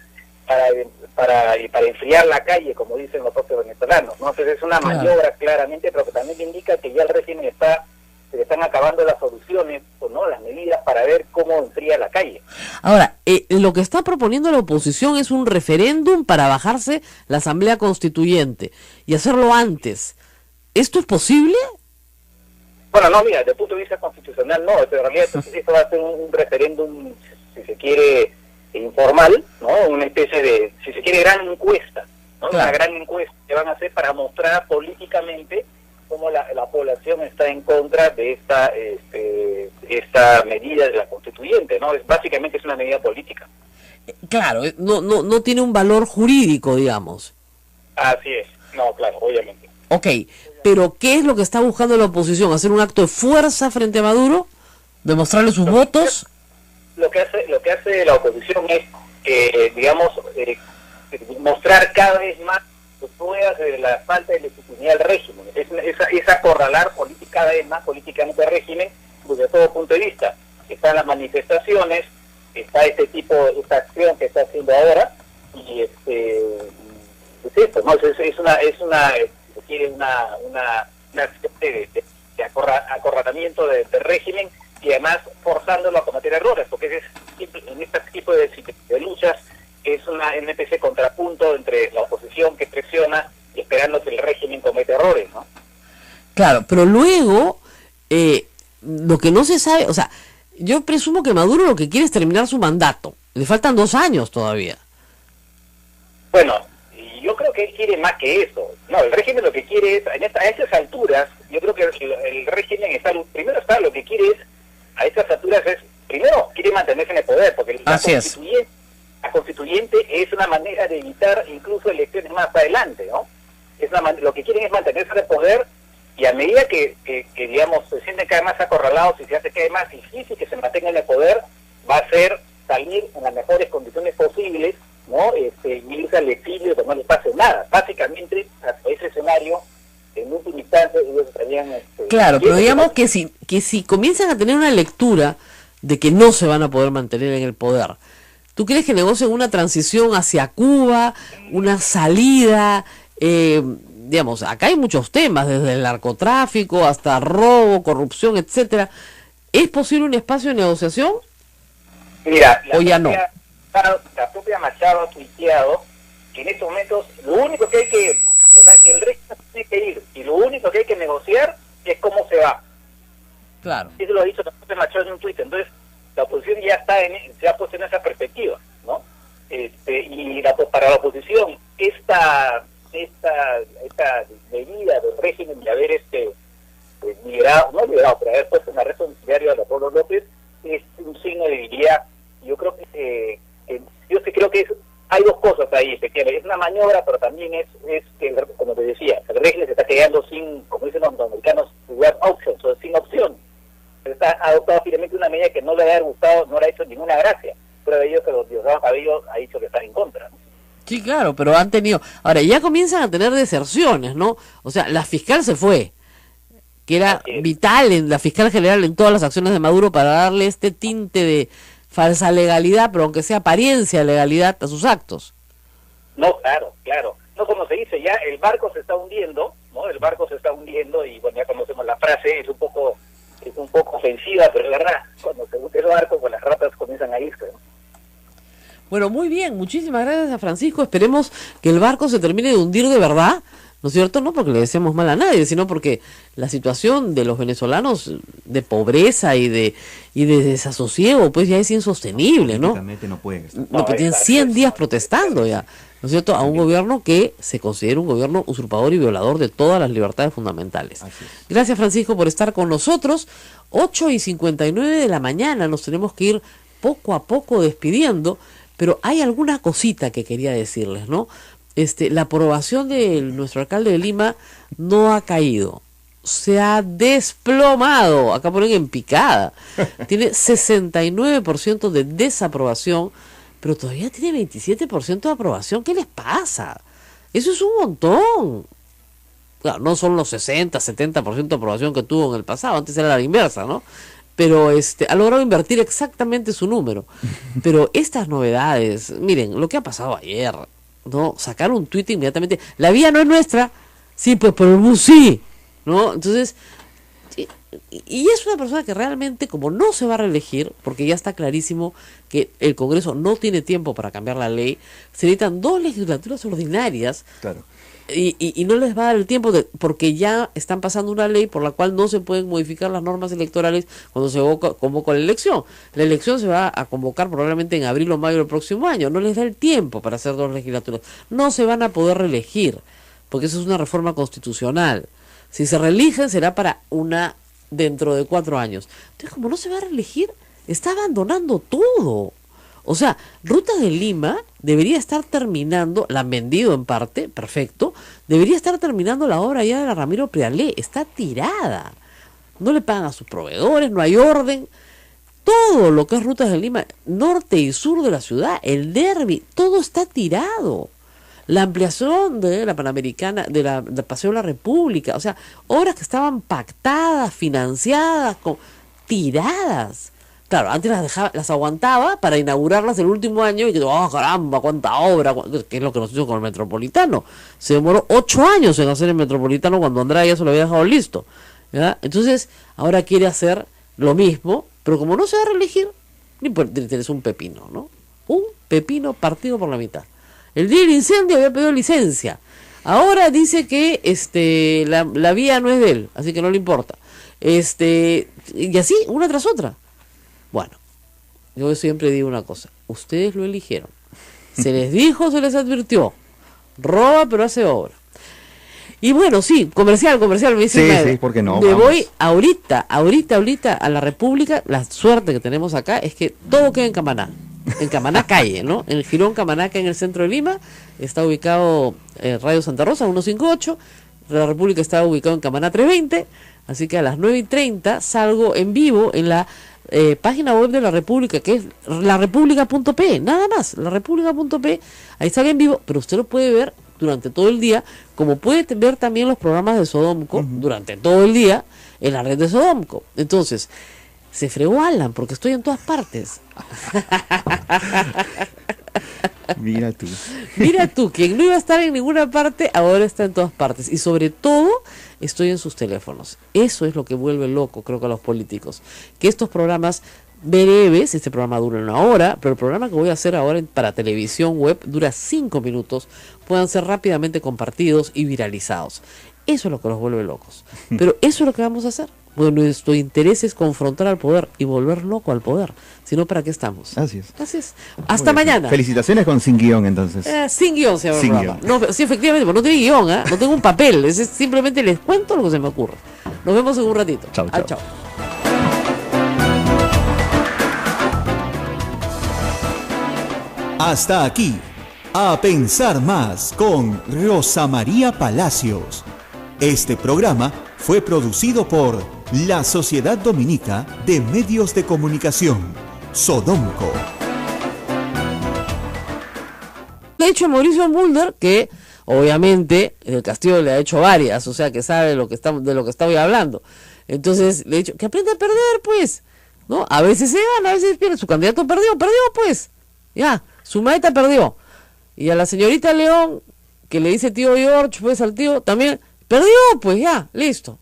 [SPEAKER 5] para enfriar la calle, como dicen los propios venezolanos, ¿no? Entonces es una maniobra claramente, pero que también indica que ya el régimen se le están acabando las soluciones, o no, las medidas para ver cómo enfría la calle.
[SPEAKER 2] Ahora, lo que está proponiendo la oposición es un referéndum para bajarse la Asamblea Constituyente y hacerlo antes. ¿Esto es posible?
[SPEAKER 5] Bueno, no, mira, desde el punto de vista constitucional no, pero en realidad esto va a ser un referéndum, si se quiere, informal, ¿no? Una especie de, si se quiere, gran encuesta, ¿no? Claro. Una gran encuesta que van a hacer para mostrar políticamente cómo la población está en contra de esta medida de la constituyente, ¿no? Básicamente es una medida política.
[SPEAKER 2] Claro, no tiene un valor jurídico, digamos.
[SPEAKER 5] Así es, no, claro, obviamente.
[SPEAKER 2] Ok, pero ¿qué es lo que está buscando la oposición? ¿Hacer un acto de fuerza frente a Maduro? ¿Demostrarle sus votos?
[SPEAKER 5] Lo que hace la oposición es, digamos, mostrar cada vez más pruebas de la falta de legitimidad del régimen. Es acorralar cada vez más políticamente el régimen desde todo punto de vista. Están las manifestaciones, está esta acción que está haciendo ahora, y es esto, ¿no? Es una acción de acorralamiento del régimen, y además forzándolo a cometer errores, porque en este tipo de luchas es una especie de contrapunto entre la oposición que presiona y esperando que el régimen cometa errores, ¿no?
[SPEAKER 2] Claro, pero luego, lo que no se sabe, o sea, yo presumo que Maduro lo que quiere es terminar su mandato. Le faltan 2 años todavía.
[SPEAKER 5] Bueno, yo creo que él quiere más que eso. No, el régimen lo que quiere es, a estas alturas, yo creo que el régimen lo que quiere es, a estas alturas es, primero quiere mantenerse en el poder, porque la constituyente es una manera de evitar incluso elecciones más adelante, ¿no? Lo que quieren es mantenerse en el poder, y a medida que digamos, se sienten cada vez más acorralados y se hace cada vez más difícil que se mantenga en el poder, va a ser salir en las mejores condiciones posibles, ¿no? Y irse al exilio, que no les pase nada. Básicamente, a ese escenario, en última instancia, ellos estarían...
[SPEAKER 2] Claro, pero digamos que si comienzan a tener una lectura de que no se van a poder mantener en el poder, ¿tú crees que negocien una transición hacia Cuba, una salida? Digamos, acá hay muchos temas, desde el narcotráfico hasta robo, corrupción, etcétera. ¿Es posible un espacio de negociación?
[SPEAKER 5] Mira,
[SPEAKER 2] ¿O ya no?
[SPEAKER 5] La propia Machado ha tuiteado que en estos momentos lo único que hay que, o sea, que el régimen tiene que ir, y lo único que hay que negociar es cómo se va.
[SPEAKER 2] Claro.
[SPEAKER 5] Eso lo ha dicho la propia Machado en un tuit. Entonces, la oposición ya se ha puesto en esa perspectiva, ¿no? Y para la oposición, esta medida del régimen de haber pero haber puesto en arresto domiciliario a Leopoldo López es un signo de debilidad. Yo creo que hay dos cosas ahí, efectivamente. Es una maniobra, pero también es que, como te decía, el régimen se está quedando sin, como dicen los norteamericanos, without options, o sin opción. Ha adoptado finalmente una medida que no le ha gustado, no le ha hecho ninguna gracia. Pero de ellos que Diosdado Cabello ha dicho que están en contra, ¿no?
[SPEAKER 2] Sí, claro, pero han tenido... Ahora, ya comienzan a tener deserciones, ¿no? O sea, la fiscal se fue, que era vital en la fiscal general en todas las acciones de Maduro para darle este tinte de falsa legalidad, pero aunque sea apariencia de legalidad a sus actos.
[SPEAKER 5] No, claro. No, como se dice, ya el barco se está hundiendo, ¿no? El barco se está hundiendo y, bueno, ya conocemos la frase, es un poco ofensiva, pero es verdad. Cuando se hunde el barco, pues las ratas comienzan a irse, ¿no?
[SPEAKER 2] Bueno, muy bien, muchísimas gracias a Francisco. Esperemos que el barco se termine de hundir de verdad, ¿no es cierto? No porque le deseemos mal a nadie, sino porque la situación de los venezolanos de pobreza y de desasosiego, pues ya es insostenible, ¿no?
[SPEAKER 1] No puede.
[SPEAKER 2] No, que tienen 100 días protestando ya, ¿no es cierto? A un gobierno que se considera un gobierno usurpador y violador de todas las libertades fundamentales. Gracias, Francisco, por estar con nosotros. 8:59 de la mañana, nos tenemos que ir poco a poco despidiendo. Pero hay alguna cosita que quería decirles, ¿no? La aprobación de nuestro alcalde de Lima no ha caído, se ha desplomado, acá ponen en picada, tiene 69% de desaprobación, pero todavía tiene 27% de aprobación. ¿Qué les pasa? Eso es un montón. Claro, no son los 60-70% de aprobación que tuvo en el pasado, antes era la inversa, ¿no? Pero ha logrado invertir exactamente su número. Pero estas novedades, miren, lo que ha pasado ayer, ¿no? Sacar un tuit inmediatamente, la vía no es nuestra, sí, pues por el bus sí, ¿no? Entonces, y es una persona que realmente, como no se va a reelegir, porque ya está clarísimo que el Congreso no tiene tiempo para cambiar la ley, se necesitan 2 legislaturas ordinarias.
[SPEAKER 1] Claro.
[SPEAKER 2] Y no les va a dar el tiempo porque ya están pasando una ley por la cual no se pueden modificar las normas electorales cuando se convoca la elección. La elección se va a convocar probablemente en abril o mayo del próximo año. No les da el tiempo para hacer 2 legislaturas. No se van a poder reelegir, porque eso es una reforma constitucional. Si se reeligen será para una dentro de 4 años. Entonces, como no se va a reelegir, está abandonando todo. O sea, Ruta de Lima debería estar terminando, la han vendido en parte, perfecto, debería estar terminando la obra ya de la Ramiro Prialé, está tirada. No le pagan a sus proveedores, no hay orden. Todo lo que es Rutas de Lima, norte y sur de la ciudad, el derbi, todo está tirado. La ampliación de la Panamericana, del Paseo de la República, o sea, obras que estaban pactadas, financiadas, tiradas. Claro, antes las aguantaba para inaugurarlas el último año y que, caramba, cuánta obra, que es lo que nos hizo con el Metropolitano. Se demoró 8 años en hacer el Metropolitano cuando Andrade ya se lo había dejado listo, ¿verdad? Entonces, ahora quiere hacer lo mismo, pero como no se va a reelegir, ni por interés un pepino, ¿no? un pepino partido por la mitad. El día del incendio había pedido licencia. Ahora dice que la vía no es de él, así que no le importa. Y así, una tras otra. Bueno, yo siempre digo una cosa. Ustedes lo eligieron. Se les dijo, se les advirtió. Roba, pero hace obra. Y bueno, sí, comercial, me dice.
[SPEAKER 1] Sí, porque no.
[SPEAKER 2] Me voy ahorita a la República. La suerte que tenemos acá es que todo queda en Camaná. En Camaná calle, ¿no? En el Jirón Camaná, en el centro de Lima, está ubicado Radio Santa Rosa 158. La República está ubicado en Camaná 320. Así que a las 9:30 salgo en vivo en la página web de la República, que es larepublica.p, nada más, larepublica.p. Ahí sale en vivo, pero usted lo puede ver durante todo el día, como puede ver también los programas de Sodomco durante todo el día en la red de Sodomco. Entonces, se fregó Alan, porque estoy en todas partes.
[SPEAKER 1] Mira tú.
[SPEAKER 2] Mira tú, quien no iba a estar en ninguna parte, ahora está en todas partes. Y sobre todo, estoy en sus teléfonos. Eso es lo que vuelve loco, creo que a los políticos. Que estos programas breves, este programa dura 1 hora, pero el programa que voy a hacer ahora para televisión web dura 5 minutos, puedan ser rápidamente compartidos y viralizados. Eso es lo que los vuelve locos. Pero eso es lo que vamos a hacer. Bueno, nuestro interés es confrontar al poder y volver loco al poder. Si no, ¿para qué estamos?
[SPEAKER 1] Así es.
[SPEAKER 2] Así es. Hasta mañana.
[SPEAKER 1] Felicitaciones con Sin Guión, entonces.
[SPEAKER 2] Sin guión se llama el
[SPEAKER 1] Sin
[SPEAKER 2] programa.
[SPEAKER 1] guión.
[SPEAKER 2] No, sí, efectivamente, pero no tiene guión, no tengo un papel. Simplemente les cuento lo que se me ocurre. Nos vemos en un ratito.
[SPEAKER 1] Chau, chau.
[SPEAKER 2] Chao.
[SPEAKER 6] Hasta aquí, A Pensar Más con Rosa María Palacios. Este programa fue producido por la Sociedad Dominica de Medios de Comunicación, Sodomco.
[SPEAKER 2] Le he dicho a Mauricio Mulder que, obviamente, el Castillo le ha hecho varias, o sea que sabe de lo que estoy hablando. Entonces le he dicho que aprenda a perder, pues, ¿no? A veces se gana, a veces pierde. Su candidato perdió, pues. Ya, su maeta perdió. Y a la señorita León, que le dice tío George, pues al tío, también perdió, pues ya, listo.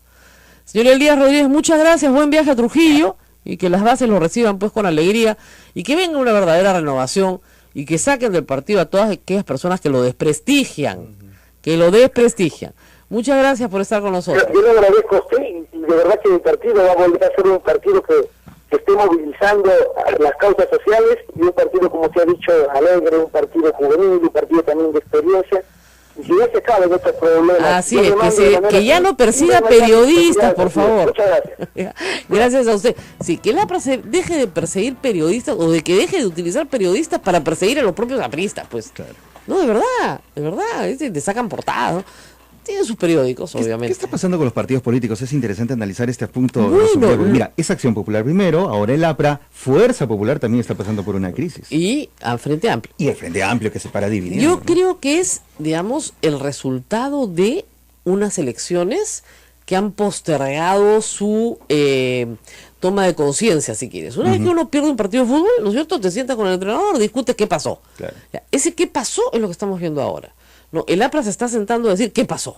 [SPEAKER 2] Señor Elías Rodríguez, muchas gracias, buen viaje a Trujillo, y que las bases lo reciban pues con alegría, y que venga una verdadera renovación, y que saquen del partido a todas aquellas personas que lo desprestigian, Muchas gracias por estar con nosotros.
[SPEAKER 4] Yo le agradezco a usted, y de verdad que mi partido va a volver a ser un partido que esté movilizando a las causas sociales, y un partido, como se ha dicho, alegre, un partido juvenil, un partido también de experiencia. Y si ya se cabe de estos problemas...
[SPEAKER 2] Así es, que ya no persiga periodistas, por favor.
[SPEAKER 4] Muchas gracias.
[SPEAKER 2] Gracias a usted. Sí, que la deje de perseguir periodistas, o de que deje de utilizar periodistas para perseguir a los propios apristas, pues.
[SPEAKER 1] Claro.
[SPEAKER 2] No, de verdad, te sacan portadas, ¿no? Tienen sus periódicos, obviamente.
[SPEAKER 1] ¿Qué está pasando con los partidos políticos? Es interesante analizar este punto.
[SPEAKER 2] Bueno,
[SPEAKER 1] mira, es Acción Popular primero, ahora el APRA, Fuerza Popular también está pasando por una crisis.
[SPEAKER 2] Y al Frente Amplio.
[SPEAKER 1] Y el Frente Amplio que se para dividiendo.
[SPEAKER 2] Yo creo que es, digamos, el resultado de unas elecciones que han postergado su toma de conciencia, si quieres. Una vez que uno pierde un partido de fútbol, ¿no es cierto? Te sientas con el entrenador, discutes qué pasó.
[SPEAKER 1] Claro.
[SPEAKER 2] Ya, ese qué pasó es lo que estamos viendo ahora. No, el APRA se está sentando a decir qué pasó,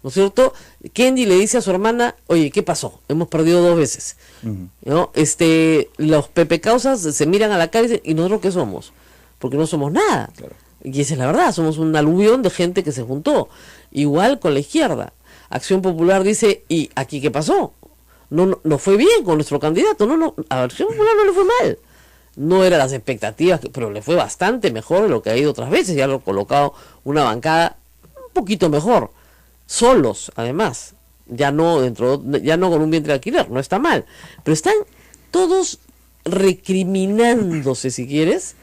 [SPEAKER 2] ¿no es cierto? Kendi le dice a su hermana, oye, ¿qué pasó? Hemos perdido 2 veces. ¿No? Los Pepe Causas se miran a la cara y dicen, ¿y nosotros qué somos? Porque no somos nada.
[SPEAKER 1] Claro.
[SPEAKER 2] Y esa es la verdad, somos un aluvión de gente que se juntó. Igual con la izquierda. Acción Popular dice, ¿y aquí qué pasó? No fue bien con nuestro candidato. A Acción Popular no le fue mal. No eran las expectativas, pero le fue bastante mejor de lo que ha ido otras veces. Ya lo ha colocado una bancada un poquito mejor. Solos, además. Ya no con un vientre de alquiler, no está mal. Pero están todos recriminándose, si quieres,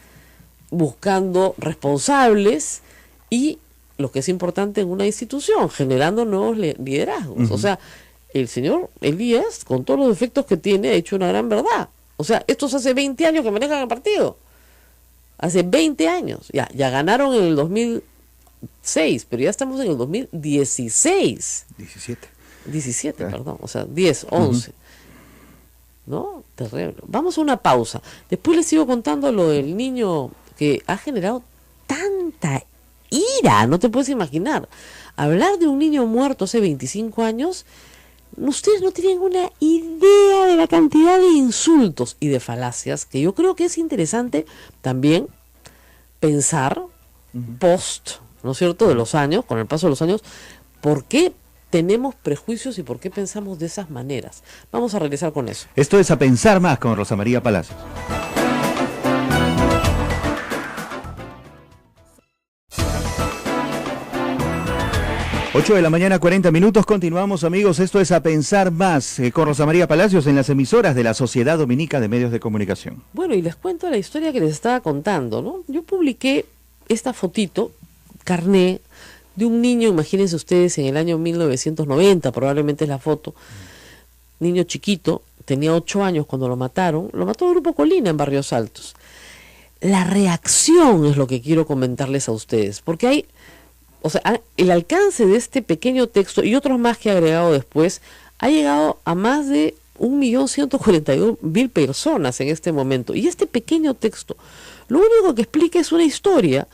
[SPEAKER 2] buscando responsables y, lo que es importante en una institución, generando nuevos liderazgos. O sea, el señor Elías, con todos los defectos que tiene, ha hecho una gran verdad. O sea, estos hace 20 años que manejan el partido. Hace 20 años. Ya ganaron en el 2006, pero ya estamos en el 2016. 17, perdón. O sea, 10, 11. ¿No? Terrible. Vamos a una pausa. Después les sigo contando lo del niño que ha generado tanta ira. No te puedes imaginar. Hablar de un niño muerto hace 25 años... Ustedes no tienen una idea de la cantidad de insultos y de falacias que yo creo que es interesante también pensar, post, ¿no es cierto?, de los años, con el paso de los años, ¿por qué tenemos prejuicios y por qué pensamos de esas maneras? Vamos a regresar con eso.
[SPEAKER 1] Esto es A Pensar Más con Rosa María Palacios. 8 de la mañana, 40 minutos. Continuamos, amigos. Esto es A Pensar Más con Rosa María Palacios en las emisoras de la Sociedad Dominica de Medios de Comunicación.
[SPEAKER 2] Bueno, y les cuento la historia que les estaba contando, ¿no? Yo publiqué esta fotito, carné, de un niño, imagínense ustedes, en el año 1990, probablemente es la foto, niño chiquito, tenía 8 años cuando lo mataron, lo mató el Grupo Colina en Barrios Altos. La reacción es lo que quiero comentarles a ustedes, porque hay, o sea, el alcance de este pequeño texto y otros más que he agregado después, ha llegado a más de 1.142.000 personas en este momento. Y este pequeño texto, lo único que explica es una historia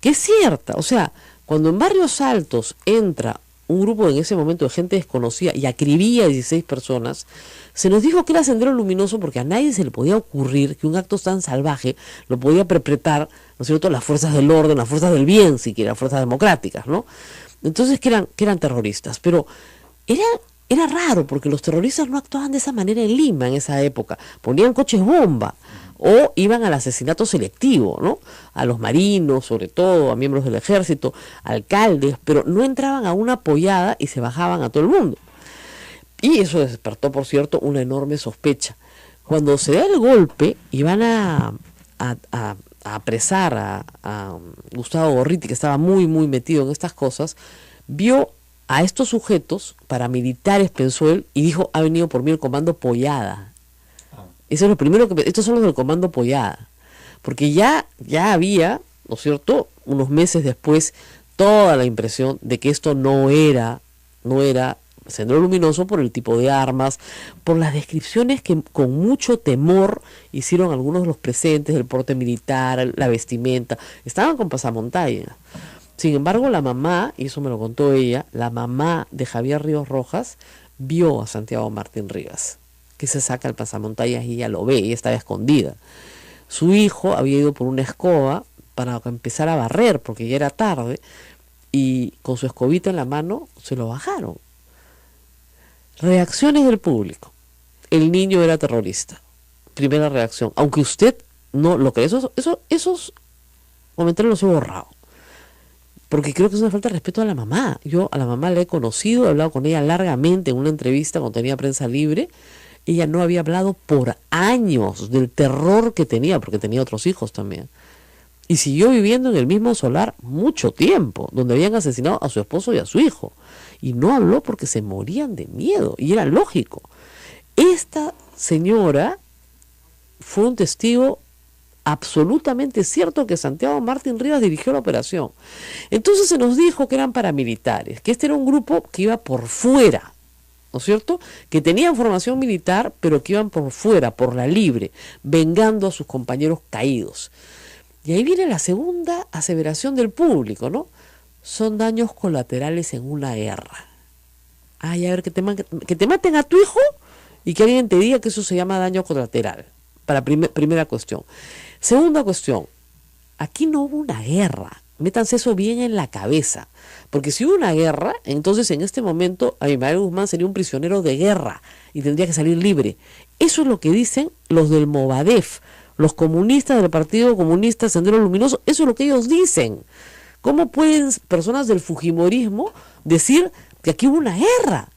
[SPEAKER 2] que es cierta. O sea, cuando en Barrios Altos entra un grupo en ese momento de gente desconocida y acribía a 16 personas, se nos dijo que era Sendero Luminoso porque a nadie se le podía ocurrir que un acto tan salvaje lo podía perpetrar, ¿no es cierto?, las fuerzas del orden, las fuerzas del bien, siquiera fuerzas democráticas, ¿no? Entonces que eran terroristas, pero era raro porque los terroristas no actuaban de esa manera en Lima en esa época, ponían coches bomba o iban al asesinato selectivo, ¿no? A los marinos, sobre todo, a miembros del ejército, alcaldes, pero no entraban a una pollada y se bajaban a todo el mundo. Y eso despertó, por cierto, una enorme sospecha. Cuando se da el golpe y van a apresar a Gustavo Gorriti, que estaba muy metido en estas cosas, vio a estos sujetos paramilitares, pensó él, y dijo, ha venido por mí el comando Pollada. Eso es lo primero que... Estos son los del comando Pollada. Porque ya había, ¿no es cierto?, unos meses después, toda la impresión de que esto no era Sendero Luminoso por el tipo de armas, por las descripciones que con mucho temor hicieron algunos de los presentes, el porte militar, la vestimenta, estaban con pasamontañas. Sin embargo, la mamá, y eso me lo contó ella, la mamá de Javier Ríos Rojas, vio a Santiago Martín Rivas, que se saca el pasamontañas y ella lo ve, ella estaba escondida. Su hijo había ido por una escoba para empezar a barrer, porque ya era tarde, y con su escobita en la mano se lo bajaron. Reacciones del público. El niño era terrorista. Primera reacción. Aunque usted no lo cree, esos comentarios los he borrado. Porque creo que es una falta de respeto a la mamá. Yo a la mamá la he conocido, he hablado con ella largamente en una entrevista cuando tenía Prensa Libre. Ella no había hablado por años del terror que tenía, porque tenía otros hijos también. Y siguió viviendo en el mismo solar mucho tiempo, donde habían asesinado a su esposo y a su hijo. Y no habló porque se morían de miedo, y era lógico. Esta señora fue un testigo absolutamente cierto que Santiago Martín Rivas dirigió la operación. Entonces se nos dijo que eran paramilitares, que este era un grupo que iba por fuera, ¿no es cierto?, que tenían formación militar, pero que iban por fuera, por la libre, vengando a sus compañeros caídos. Y ahí viene la segunda aseveración del público, ¿no? Son daños colaterales en una guerra. Ay, a ver, que te maten a tu hijo y que alguien te diga que eso se llama daño colateral. Para primera cuestión. Segunda cuestión, aquí no hubo una guerra. Métanse eso bien en la cabeza. Porque si hubo una guerra, entonces en este momento Abimael Guzmán sería un prisionero de guerra y tendría que salir libre. Eso es lo que dicen los del Movadef, los comunistas del Partido Comunista Sendero Luminoso. Eso es lo que ellos dicen. ¿Cómo pueden personas del fujimorismo decir que aquí hubo una guerra?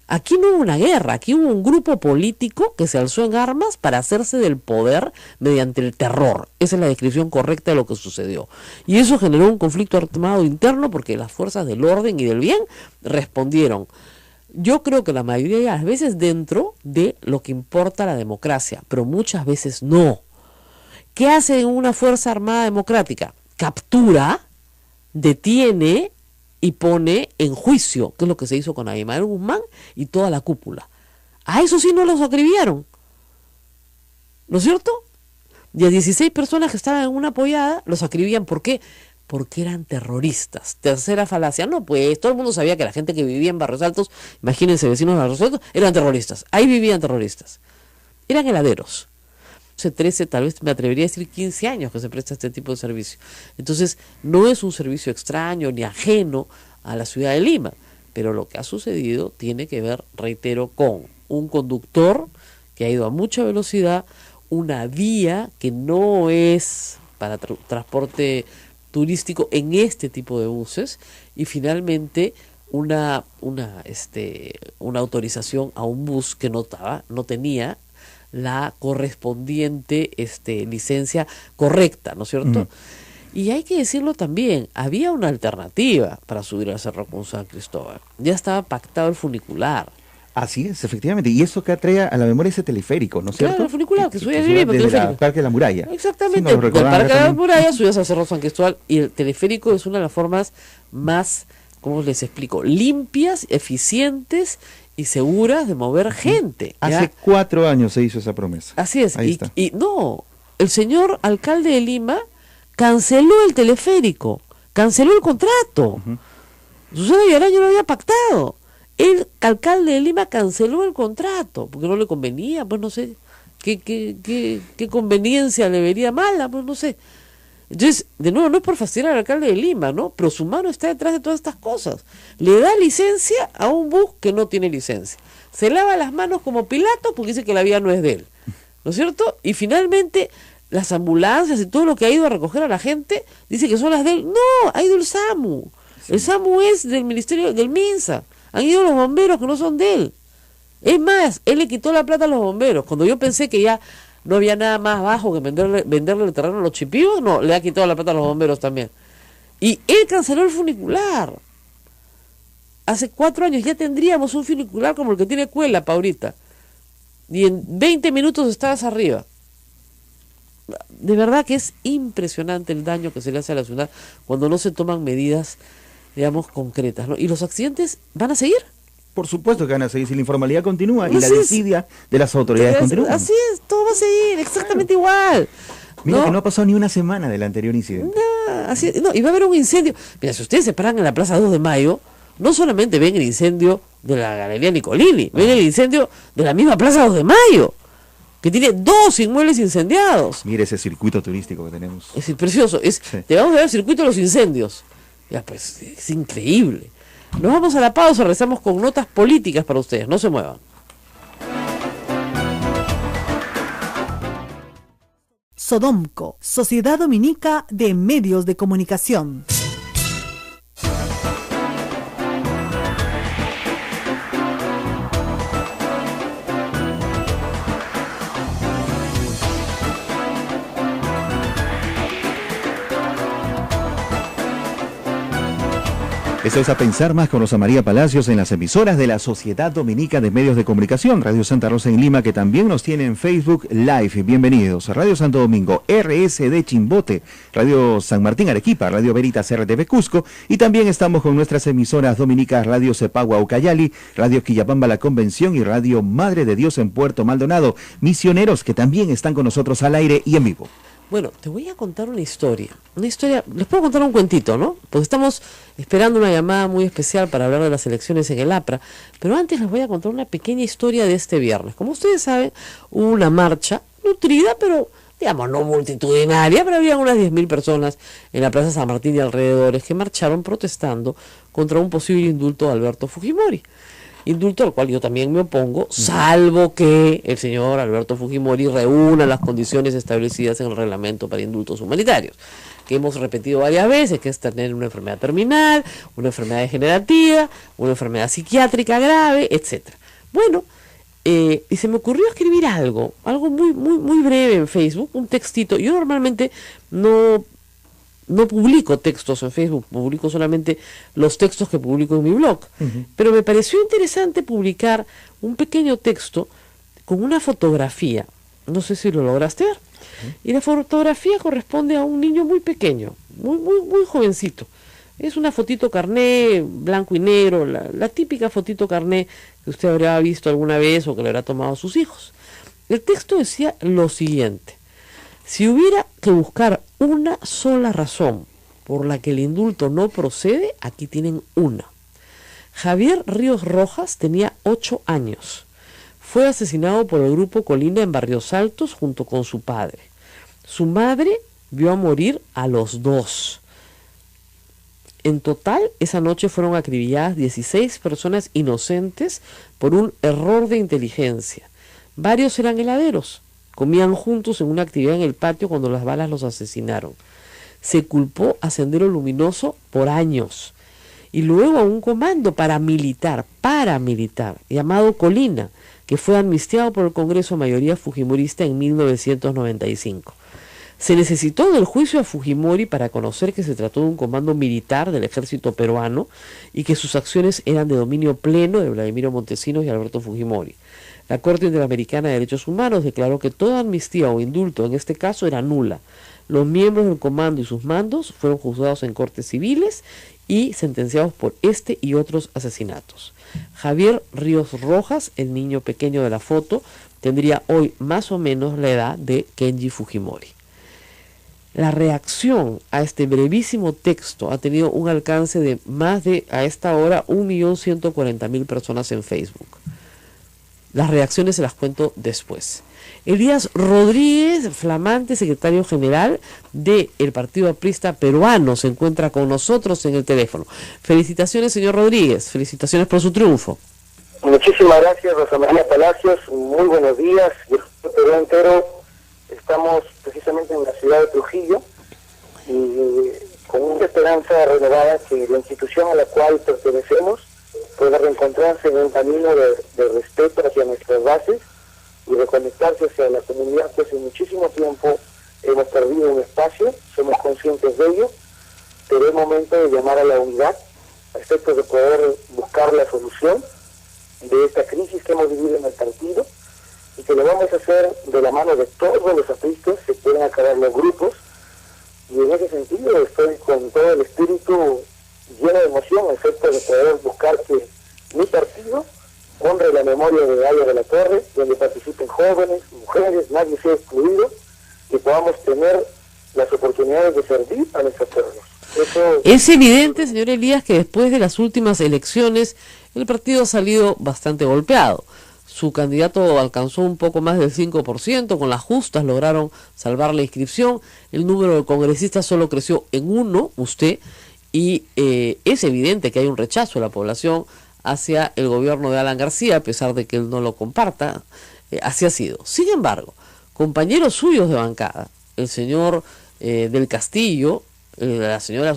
[SPEAKER 2] Aquí no hubo una guerra, aquí hubo un grupo político que se alzó en armas para hacerse del poder mediante el terror. Esa es la descripción correcta de lo que sucedió. Y eso generó un conflicto armado interno porque las fuerzas del orden y del bien respondieron. Yo creo que la mayoría de las veces dentro de lo que importa la democracia, pero muchas veces no. ¿Qué hace una fuerza armada democrática? Captura, detiene y pone en juicio, que es lo que se hizo con Abimael Guzmán y toda la cúpula. A eso sí no los acribillaron, ¿no es cierto? Y a 16 personas que estaban en una pollada los acribillan. ¿Por qué? Porque eran terroristas. Tercera falacia. No, pues todo el mundo sabía que la gente que vivía en Barrios Altos, imagínense, vecinos de Barrios Altos, eran terroristas. Ahí vivían terroristas. Eran heladeros. 13, tal vez me atrevería a decir 15 años que se presta este tipo de servicio. Entonces, no es un servicio extraño ni ajeno a la ciudad de Lima, pero lo que ha sucedido tiene que ver, reitero, con un conductor que ha ido a mucha velocidad, una vía que no es para transporte turístico en este tipo de buses, y finalmente una autorización a un bus que no tenía la correspondiente licencia correcta, ¿no es cierto? Y hay que decirlo también, había una alternativa para subir al Cerro con San Cristóbal. Ya estaba pactado el funicular.
[SPEAKER 1] Así es, efectivamente. Y eso que atrae a la memoria ese teleférico, ¿no es cierto?
[SPEAKER 2] Claro, el funicular, que subía
[SPEAKER 1] desde el Parque de la Muralla.
[SPEAKER 2] Exactamente,
[SPEAKER 1] Sí,
[SPEAKER 2] del Parque de la Muralla subías al Cerro San Cristóbal, y el teleférico es una de las formas más, ¿cómo les explico?, limpias, eficientes y seguras de mover gente. ¿ya?
[SPEAKER 1] Hace 4 años se hizo esa promesa.
[SPEAKER 2] Así es.
[SPEAKER 1] Ahí está.
[SPEAKER 2] Y no, el señor alcalde de Lima canceló el teleférico, canceló el contrato. Susana Villarán lo había pactado. El alcalde de Lima canceló el contrato porque no le convenía, pues no sé qué conveniencia le vería mala, pues no sé. Entonces, de nuevo, no es por fastidiar al alcalde de Lima, ¿no? Pero su mano está detrás de todas estas cosas. Le da licencia a un bus que no tiene licencia. Se lava las manos como Pilato porque dice que la vía no es de él, ¿no es cierto? Y finalmente, las ambulancias y todo lo que ha ido a recoger a la gente, dice que son las de él. No, ha ido el SAMU. Sí. El SAMU es del Ministerio, del MINSA. Han ido los bomberos que no son de él. Es más, él le quitó la plata a los bomberos. Cuando yo pensé que ya no había nada más bajo que venderle el terreno a los chipivos, no, le ha quitado la plata a los bomberos también. Y él canceló el funicular. Hace 4 años ya tendríamos un funicular como el que tiene Cuelapa ahorita. Y en 20 minutos estabas arriba. De verdad que es impresionante el daño que se le hace a la ciudad cuando no se toman medidas, digamos, concretas, ¿no? Y los accidentes van a seguir. Por supuesto que van a seguir, si la informalidad continúa y la desidia de las autoridades continúa.
[SPEAKER 1] Así
[SPEAKER 2] es, todo va a seguir exactamente igual.
[SPEAKER 1] Mira que no ha pasado ni una semana del anterior incidente.
[SPEAKER 2] No, y va a haber un incendio. Mira, si ustedes se paran en la Plaza 2 de Mayo, no solamente ven el incendio de la Galería Nicolini, ven el incendio de la misma Plaza 2 de Mayo, que tiene 2 inmuebles incendiados.
[SPEAKER 1] Mire ese circuito turístico que tenemos.
[SPEAKER 2] Es precioso. Te vamos a ver el circuito de los incendios. Ya, pues, es increíble. Nos vamos a la pausa, regresamos con notas políticas para ustedes. No se muevan.
[SPEAKER 3] Sodomco, Sociedad Dominica de Medios de Comunicación.
[SPEAKER 1] Esto es A Pensar Más con Rosa María Palacios en las emisoras de la Sociedad Dominica de Medios de Comunicación, Radio Santa Rosa en Lima, que también nos tiene en Facebook Live. Bienvenidos a Radio Santo Domingo, RSD Chimbote, Radio San Martín Arequipa, Radio Veritas RTV Cusco, y también estamos con nuestras emisoras dominicas Radio Cepagua Ucayali, Radio Quillapamba La Convención y Radio Madre de Dios en Puerto Maldonado, misioneros que también están con nosotros al aire y en vivo.
[SPEAKER 2] Bueno, te voy a contar una historia, les puedo contar un cuentito, ¿no? Porque estamos esperando una llamada muy especial para hablar de las elecciones en el APRA, pero antes les voy a contar una pequeña historia de este viernes. Como ustedes saben, hubo una marcha nutrida, pero digamos no multitudinaria, pero había unas 10.000 personas en la Plaza San Martín y alrededores que marcharon protestando contra un posible indulto de Alberto Fujimori. Indulto al cual yo también me opongo, salvo que el señor Alberto Fujimori reúna las condiciones establecidas en el reglamento para indultos humanitarios, que hemos repetido varias veces, que es tener una enfermedad terminal, una enfermedad degenerativa, una enfermedad psiquiátrica grave, etcétera. Bueno, y se me ocurrió escribir algo muy breve en Facebook, un textito. Yo normalmente no publico textos en Facebook, publico solamente los textos que publico en mi blog. Pero me pareció interesante publicar un pequeño texto con una fotografía. No sé si lo lograste ver. Y la fotografía corresponde a un niño muy pequeño, muy jovencito. Es una fotito carné, blanco y negro, la típica fotito carné que usted habrá visto alguna vez o que le habrá tomado a sus hijos. El texto decía lo siguiente: si hubiera que buscar una sola razón por la que el indulto no procede, aquí tienen una. Javier Ríos Rojas tenía 8 años. fue asesinado por el grupo Colina en Barrios Altos junto con su padre. Su madre vio a morir a los dos. En total, esa noche fueron acribilladas 16 personas inocentes por un error de inteligencia. Varios eran heladeros, comían juntos en una actividad en el patio cuando las balas los asesinaron. Se culpó a Sendero Luminoso por años y luego a un comando paramilitar, llamado Colina, que fue amnistiado por el Congreso mayoría fujimorista en 1995. Se necesitó del juicio a Fujimori para conocer que se trató de un comando militar del ejército peruano y que sus acciones eran de dominio pleno de Vladimiro Montesinos y Alberto Fujimori. La Corte Interamericana de Derechos Humanos declaró que toda amnistía o indulto en este caso era nula. Los miembros del comando y sus mandos fueron juzgados en cortes civiles y sentenciados por este y otros asesinatos. Javier Ríos Rojas, el niño pequeño de la foto, tendría hoy más o menos la edad de Kenji Fujimori. La reacción a este brevísimo texto ha tenido un alcance de más de, a esta hora, 1.140.000 personas en Facebook. Las reacciones se las cuento después. Elías Rodríguez, flamante secretario general del Partido Aprista Peruano, se encuentra con nosotros en el teléfono. Felicitaciones, señor Rodríguez. Felicitaciones por su triunfo.
[SPEAKER 4] Muchísimas gracias, Rosa María Palacios. Muy buenos días. Yo soy Perú entero. Estamos precisamente en la ciudad de Trujillo y con una esperanza renovada que la institución a la cual pertenecemos pueda reencontrarse en un camino de respeto hacia nuestras bases y reconectarse hacia la comunidad que hace muchísimo tiempo hemos perdido un espacio, somos conscientes de ello, pero es momento de llamar a la unidad a efectos de poder buscar la solución de esta crisis que hemos vivido en el partido y que lo vamos a hacer de la mano de todos los apristas, se pueden acabar los grupos y en ese sentido estoy con todo el espíritu lleno de emoción a efectos de poder buscar que mi partido honre la memoria de Aya de la Torre, donde participen jóvenes, mujeres, nadie sea excluido, y podamos tener las oportunidades de servir a nuestros pueblos.
[SPEAKER 2] Es evidente, señor Elías, que después de las últimas elecciones el partido ha salido bastante golpeado. Su candidato alcanzó un poco más del 5%, con las justas lograron salvar la inscripción, el número de congresistas solo creció en 1, usted, y es evidente que hay un rechazo de la población hacia el gobierno de Alan García, a pesar de que él no lo comparta, así ha sido. Sin embargo, compañeros suyos de bancada, el señor del Castillo, la señora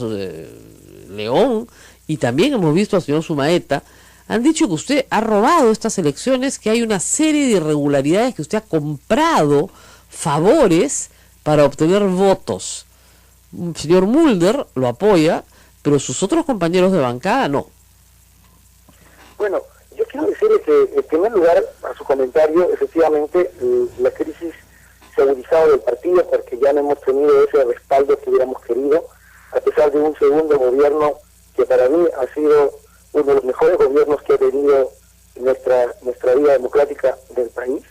[SPEAKER 2] León, y también hemos visto al señor Sumaeta, han dicho que usted ha robado estas elecciones, que hay una serie de irregularidades, que usted ha comprado favores para obtener votos. El señor Mulder lo apoya, pero sus otros compañeros de bancada no.
[SPEAKER 4] Bueno, yo quiero decirle que, en primer lugar, a su comentario, efectivamente, la crisis se ha agudizado del partido porque ya no hemos tenido ese respaldo que hubiéramos querido, a pesar de un segundo gobierno que para mí ha sido uno de los mejores gobiernos que ha tenido nuestra vida democrática del país,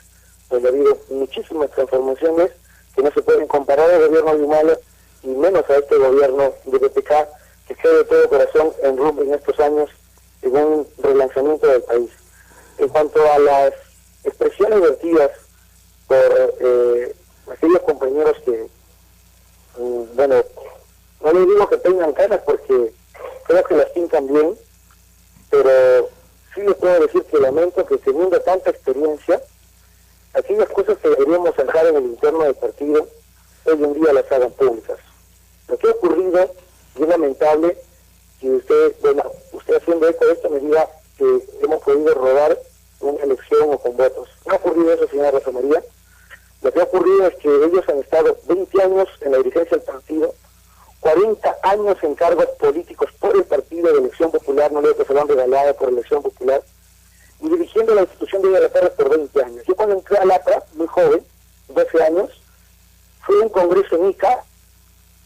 [SPEAKER 4] donde ha habido muchísimas transformaciones que no se pueden comparar al gobierno de Humala y menos a este gobierno de BPK, que cree de todo corazón en rumbo en estos años en un relanzamiento del país. En cuanto a las expresiones vertidas por aquellos compañeros que, bueno, no les digo que tengan caras porque creo que las pintan bien, pero sí les puedo decir que lamento que teniendo tanta experiencia, aquellas cosas que deberíamos dejar en el interno del partido, hoy en día las hagan públicas. Lo que ha ocurrido es lamentable que usted haciendo eco de esto me diga que hemos podido robar una elección o con votos. No ha ocurrido eso, señora Rosa María. Lo que ha ocurrido es que ellos han estado 20 años en la dirigencia del partido, 40 años en cargos políticos por el partido de elección popular, no leo que se lo han regalado por elección popular, y dirigiendo la institución de la Torre por 20 años. Yo cuando entré a LAPRA, muy joven, 12 años, fui a un congreso en Ica,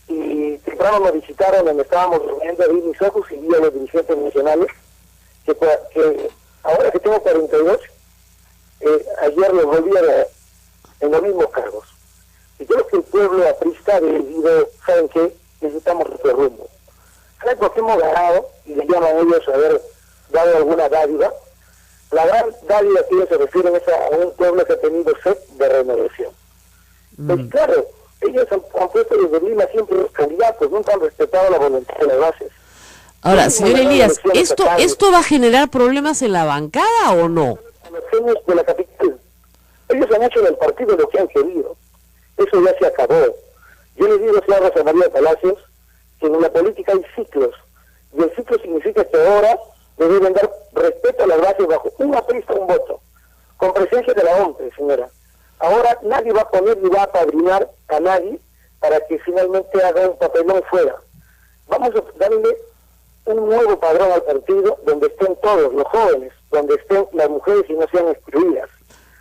[SPEAKER 4] y temprano me visitaron donde estábamos reuniendo, abrí mis ojos y vi a los dirigentes nacionales, que ahora que tengo 42, ayer los volví a ver en los mismos cargos. Y creo que el pueblo aprista ha decidido, ¿saben qué? Necesitamos otro rumbo. ¿Saben por qué hemos ganado? Y le llaman a ellos a haber dado alguna dádiva. La gran dádiva que ellos se refieren es a un pueblo que ha tenido sed de renovación. Pues claro, ellos han puesto desde Lima siempre los candidatos, nunca han respetado la voluntad de las bases.
[SPEAKER 2] Ahora, señor Elías, ¿esto va a generar problemas en la bancada o no?
[SPEAKER 4] A los genios de la capital. Ellos han hecho del partido lo que han querido. Eso ya se acabó. Yo le digo, señor Rosa María Palacios, que en la política hay ciclos. Y el ciclo significa que ahora le deben dar respeto a las bases bajo un aprista, un voto. Con presencia de la OMPE, señora. Ahora nadie va a poner ni va a padrinar a nadie para que finalmente haga un papelón fuera. Vamos a darle un nuevo padrón al partido donde estén todos los jóvenes, donde estén las mujeres y no sean excluidas.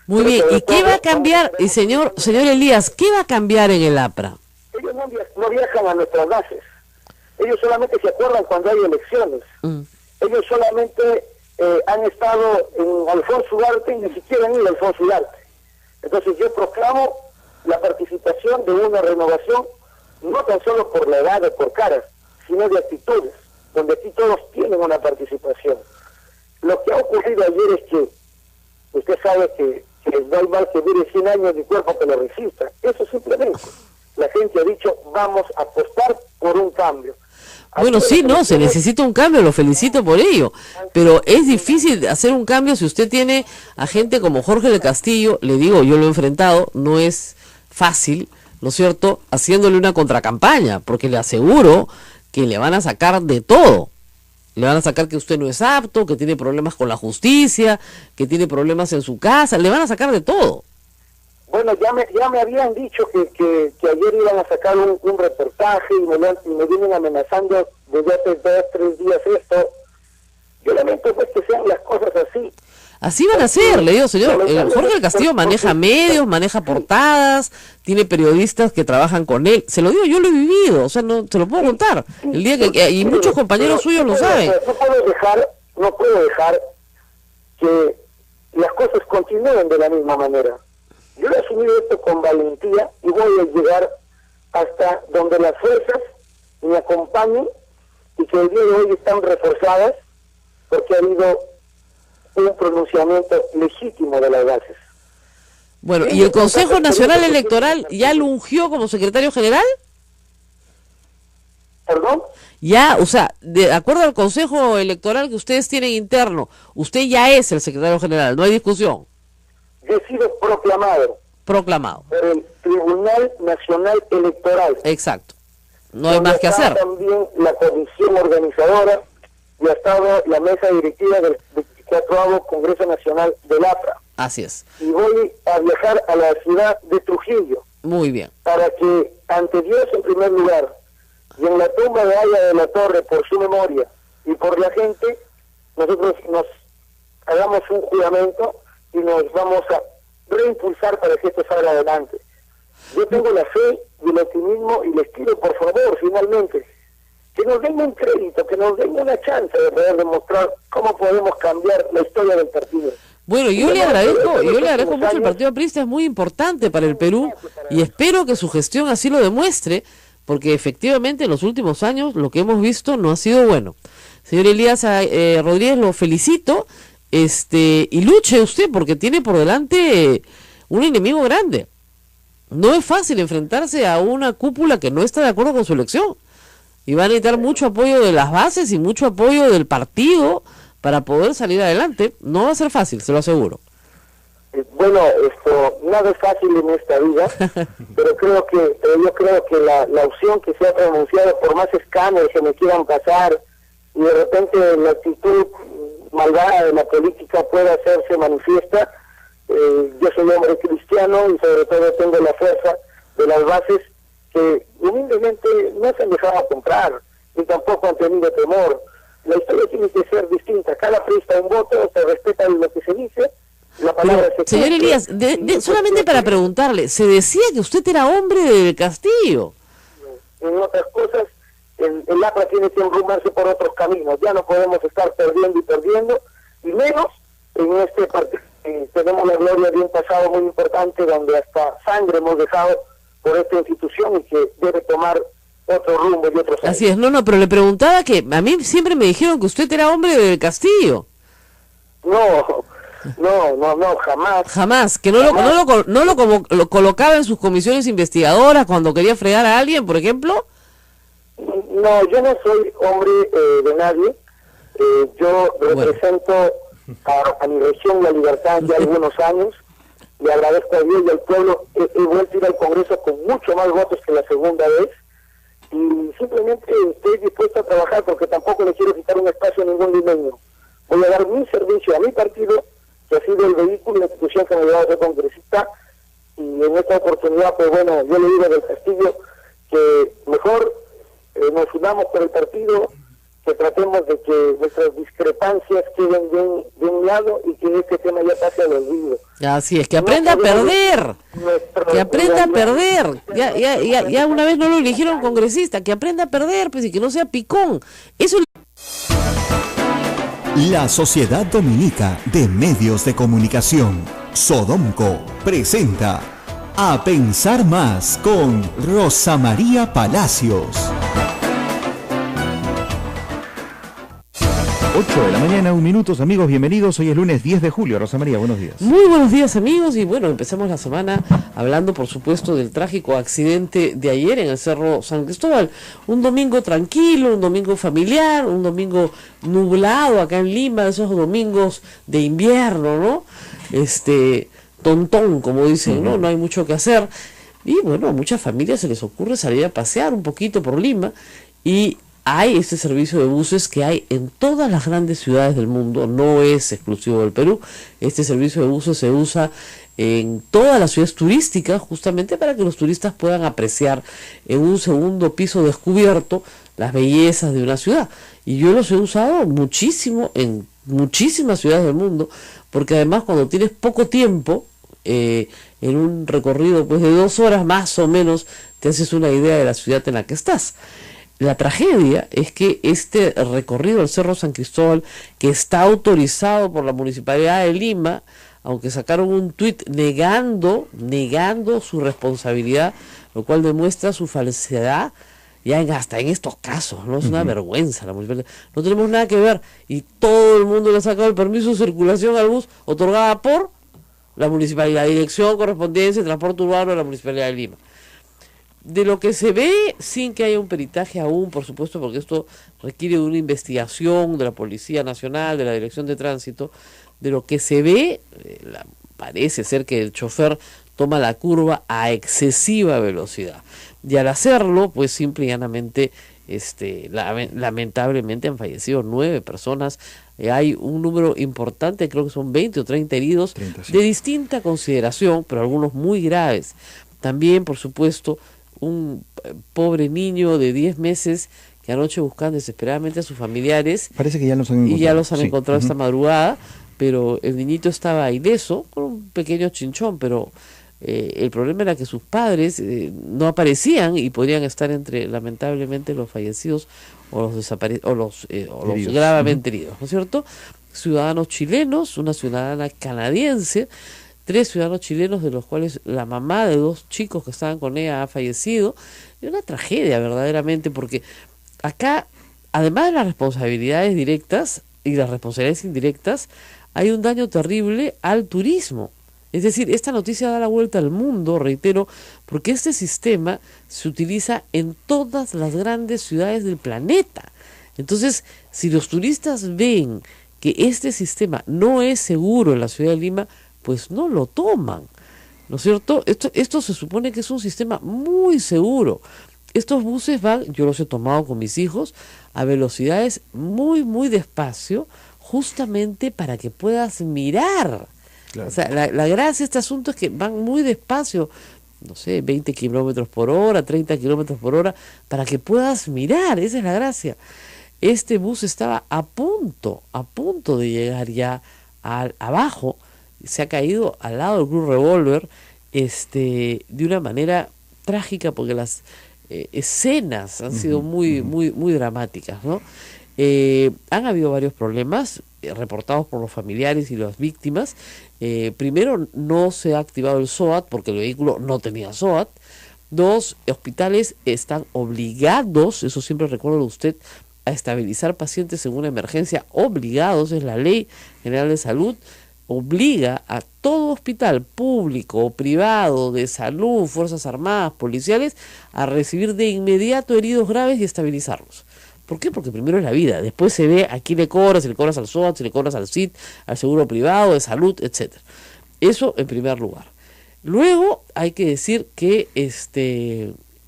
[SPEAKER 2] Muy bien, ¿y qué va a cambiar? Y señor Elías, ¿qué va a cambiar en el APRA?
[SPEAKER 4] Ellos no viajan a nuestras bases. Ellos solamente se acuerdan cuando hay elecciones. Ellos solamente han estado en Alfonso Ugarte y ni siquiera han ido a Alfonso Ugarte. Entonces yo proclamo la participación de una renovación, no tan solo por la edad o por caras, sino de actitudes, donde aquí todos tienen una participación. Lo que ha ocurrido ayer es que usted sabe que no hay mal que dure 100 años ni cuerpo que lo resista. Eso simplemente. La gente ha dicho, vamos a apostar por un cambio.
[SPEAKER 2] Bueno, sí, no, se necesita un cambio, lo felicito por ello, pero es difícil hacer un cambio si usted tiene a gente como Jorge del Castillo, le digo, yo lo he enfrentado, no es fácil, ¿no es cierto?, haciéndole una contracampaña, porque le aseguro que le van a sacar de todo. Le van a sacar que usted no es apto, que tiene problemas con la justicia, que tiene problemas en su casa, le van a sacar de todo.
[SPEAKER 4] Bueno, ya me habían dicho que ayer iban a sacar un reportaje y me vienen amenazando desde hace 2, 3 días esto. Yo lamento pues que sean las cosas así.
[SPEAKER 2] Así van a ser, le digo, señor. Jorge del Castillo maneja medios, maneja portadas, tiene periodistas que trabajan con él. Se lo digo, yo lo he vivido, o sea, no se lo puedo contar. El día que y muchos compañeros suyos lo saben.
[SPEAKER 4] No puedo dejar que las cosas continúen de la misma manera. Yo he asumido esto con valentía y voy a llegar hasta donde las fuerzas me acompañen y que el día de hoy están reforzadas porque ha habido un pronunciamiento legítimo de las bases.
[SPEAKER 2] Bueno, ¿y el Consejo Nacional Electoral ya lo ungió como secretario general?
[SPEAKER 4] ¿Perdón?
[SPEAKER 2] Ya, o sea, de acuerdo al Consejo Electoral que ustedes tienen interno, usted ya es el secretario general, no hay discusión.
[SPEAKER 4] He sido proclamado por el Tribunal Nacional Electoral.
[SPEAKER 2] Exacto. No hay más que hacer.
[SPEAKER 4] También la comisión organizadora y ha estado la mesa directiva del 24º Congreso Nacional del APRA.
[SPEAKER 2] Así es.
[SPEAKER 4] Y voy a viajar a la ciudad de Trujillo.
[SPEAKER 2] Muy bien.
[SPEAKER 4] Para que ante Dios en primer lugar y en la tumba de Aya de la Torre por su memoria y por la gente, nosotros nos hagamos un juramento y nos vamos a reimpulsar para que esto salga adelante. Yo tengo la fe y el optimismo y les pido por favor, finalmente, que nos den un crédito, que nos den una chance de poder demostrar cómo podemos cambiar la historia del partido.
[SPEAKER 2] Bueno, yo le agradezco mucho, el Partido Aprista es muy importante para el Perú y espero que su gestión así lo demuestre, porque efectivamente en los últimos años lo que hemos visto no ha sido bueno. Señor Elías Rodríguez, lo felicito, y luche usted porque tiene por delante un enemigo grande. No es fácil enfrentarse a una cúpula que no está de acuerdo con su elección y va a necesitar mucho apoyo de las bases y mucho apoyo del partido para poder salir adelante. No va a ser fácil, se lo aseguro.
[SPEAKER 4] Bueno, nada es fácil en esta vida, pero yo creo que la opción que se ha pronunciado, por más escándalos que me quieran pasar y de repente la actitud malvada de la política pueda hacerse manifiesta, yo soy hombre cristiano y sobre todo tengo la fuerza de las bases que humildemente no se han dejado comprar ni tampoco han tenido temor. La historia tiene que ser distinta, cada presta un voto, se respeta lo que se dice.
[SPEAKER 2] Señor Elías, solamente para preguntarle, se decía que usted era hombre del Castillo.
[SPEAKER 4] En otras cosas, el APRA tiene que enrumarse por otros caminos, ya no podemos estar perdiendo, y menos en este partido. Tenemos la gloria de un pasado muy importante donde hasta sangre hemos dejado por esta institución y que debe tomar otro rumbo y otro sentido.
[SPEAKER 2] Así es, pero le preguntaba que a mí siempre me dijeron que usted era hombre del Castillo.
[SPEAKER 4] No, No, jamás.
[SPEAKER 2] Jamás, que lo colocaba en sus comisiones investigadoras cuando quería fregar a alguien, por ejemplo.
[SPEAKER 4] No, yo no soy hombre de nadie. Yo represento a mi región, la Libertad, ya algunos años. Le agradezco a Dios y al pueblo. He vuelto a ir al Congreso con mucho más votos que la segunda vez. Y simplemente estoy dispuesto a trabajar porque tampoco le quiero quitar un espacio a ningún limeño. Voy a dar mi servicio a mi partido, que ha sido el vehículo y la institución que me ha llevado a ser congresista. Y en esta oportunidad, pues bueno, yo le digo del Castillo que mejor nos unamos por el partido, que tratemos de que nuestras discrepancias queden de un lado y que este tema ya pase al olvido.
[SPEAKER 2] Así es, que aprenda a perder, que aprenda a perder. Ya una vez no lo eligieron congresista, que aprenda a perder, pues, y que no sea picón. Eso.
[SPEAKER 6] La Sociedad Dominica de Medios de Comunicación, Sodomco, presenta A Pensar Más con Rosa María Palacios.
[SPEAKER 1] 8 de la mañana, 1 minuto, amigos, bienvenidos. Hoy es lunes 10 de julio. Rosa María, buenos días.
[SPEAKER 2] Muy buenos días, amigos, y bueno, empezamos la semana hablando, por supuesto, del trágico accidente de ayer en el Cerro San Cristóbal. Un domingo tranquilo, un domingo familiar, un domingo nublado acá en Lima, esos domingos de invierno, ¿no? Tontón, como dicen, ¿no? No hay mucho que hacer. Y bueno, a muchas familias se les ocurre salir a pasear un poquito por Lima y hay este servicio de buses que hay en todas las grandes ciudades del mundo, no es exclusivo del Perú. Este servicio de buses se usa en todas las ciudades turísticas, justamente para que los turistas puedan apreciar en un segundo piso descubierto las bellezas de una ciudad. Y yo los he usado muchísimo en muchísimas ciudades del mundo, porque además cuando tienes poco tiempo, en un recorrido pues de 2 horas más o menos, te haces una idea de la ciudad en la que estás. La tragedia es que este recorrido al Cerro San Cristóbal, que está autorizado por la Municipalidad de Lima, aunque sacaron un tuit negando su responsabilidad, lo cual demuestra su falsedad, ya hasta en estos casos, ¿no? Es una vergüenza la municipalidad. No tenemos nada que ver, y todo el mundo le ha sacado el permiso de circulación al bus otorgada por la Municipalidad, Dirección, Correspondencia y Transporte Urbano de la Municipalidad de Lima. De lo que se ve, sin que haya un peritaje aún, por supuesto, porque esto requiere de una investigación de la Policía Nacional, de la Dirección de Tránsito, de lo que se ve, parece ser que el chofer toma la curva a excesiva velocidad. Y al hacerlo, pues simple y llanamente, lamentablemente han fallecido 9 personas. Hay un número importante, creo que son 20 o 30 heridos, 30, sí, de distinta consideración, pero algunos muy graves. También, por supuesto, un pobre niño de 10 meses que anoche buscan desesperadamente a sus familiares.
[SPEAKER 1] Parece que ya los han encontrado.
[SPEAKER 2] Y ya los han encontrado esta madrugada, pero el niñito estaba ileso, con un pequeño chinchón, pero el problema era que sus padres no aparecían y podrían estar entre, lamentablemente, los fallecidos o los gravemente heridos, ¿no es cierto? Ciudadanos chilenos, una ciudadana canadiense, 3 ciudadanos chilenos, de los cuales la mamá de 2 chicos que estaban con ella ha fallecido. Es una tragedia verdaderamente, porque acá, además de las responsabilidades directas y las responsabilidades indirectas, hay un daño terrible al turismo. Es decir, esta noticia da la vuelta al mundo, reitero, porque este sistema se utiliza en todas las grandes ciudades del planeta. Entonces, si los turistas ven que este sistema no es seguro en la ciudad de Lima, pues no lo toman, ¿no es cierto? Esto se supone que es un sistema muy seguro. Estos buses van, yo los he tomado con mis hijos, a velocidades muy, muy despacio, justamente para que puedas mirar. Claro. O sea, la gracia de este asunto es que van muy despacio, no sé, 20 kilómetros por hora, 30 kilómetros por hora, para que puedas mirar. Esa es la gracia. Este bus estaba a punto de llegar ya abajo. Se ha caído al lado del Club Revólver, de una manera trágica, porque las escenas han sido muy dramáticas, ¿no? Han habido varios problemas reportados por los familiares y las víctimas. Primero, no se ha activado el SOAT porque el vehículo no tenía SOAT. 2, hospitales están obligados, eso siempre recuerdo de usted, a estabilizar pacientes en una emergencia, obligados, es la Ley General de Salud. obliga a todo hospital público o privado de salud, Fuerzas Armadas, policiales, a recibir de inmediato heridos graves y estabilizarlos. ¿Por qué? Porque primero es la vida, después se ve a quién le cobras, si le cobras al SOAT, si le cobras al CIT, al seguro privado, de salud, etcétera. Eso en primer lugar. Luego hay que decir que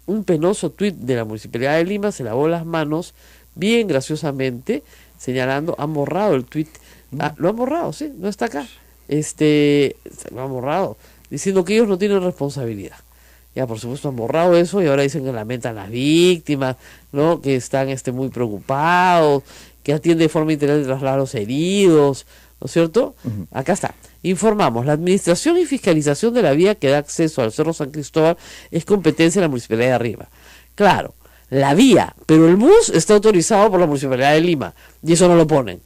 [SPEAKER 2] un penoso tuit de la Municipalidad de Lima se lavó las manos bien graciosamente, señalando, han borrado el tuit. Lo han borrado, sí, no está acá. Lo han borrado, diciendo que ellos no tienen responsabilidad. Ya, por supuesto, han borrado eso y ahora dicen que lamentan las víctimas, ¿no? Que están muy preocupados, que atiende de forma integral de trasladar a los heridos, ¿no es cierto? Acá está. Informamos, la administración y fiscalización de la vía que da acceso al Cerro San Cristóbal es competencia de la Municipalidad de Arriba. Claro, la vía, pero el bus está autorizado por la Municipalidad de Lima y eso no lo ponen.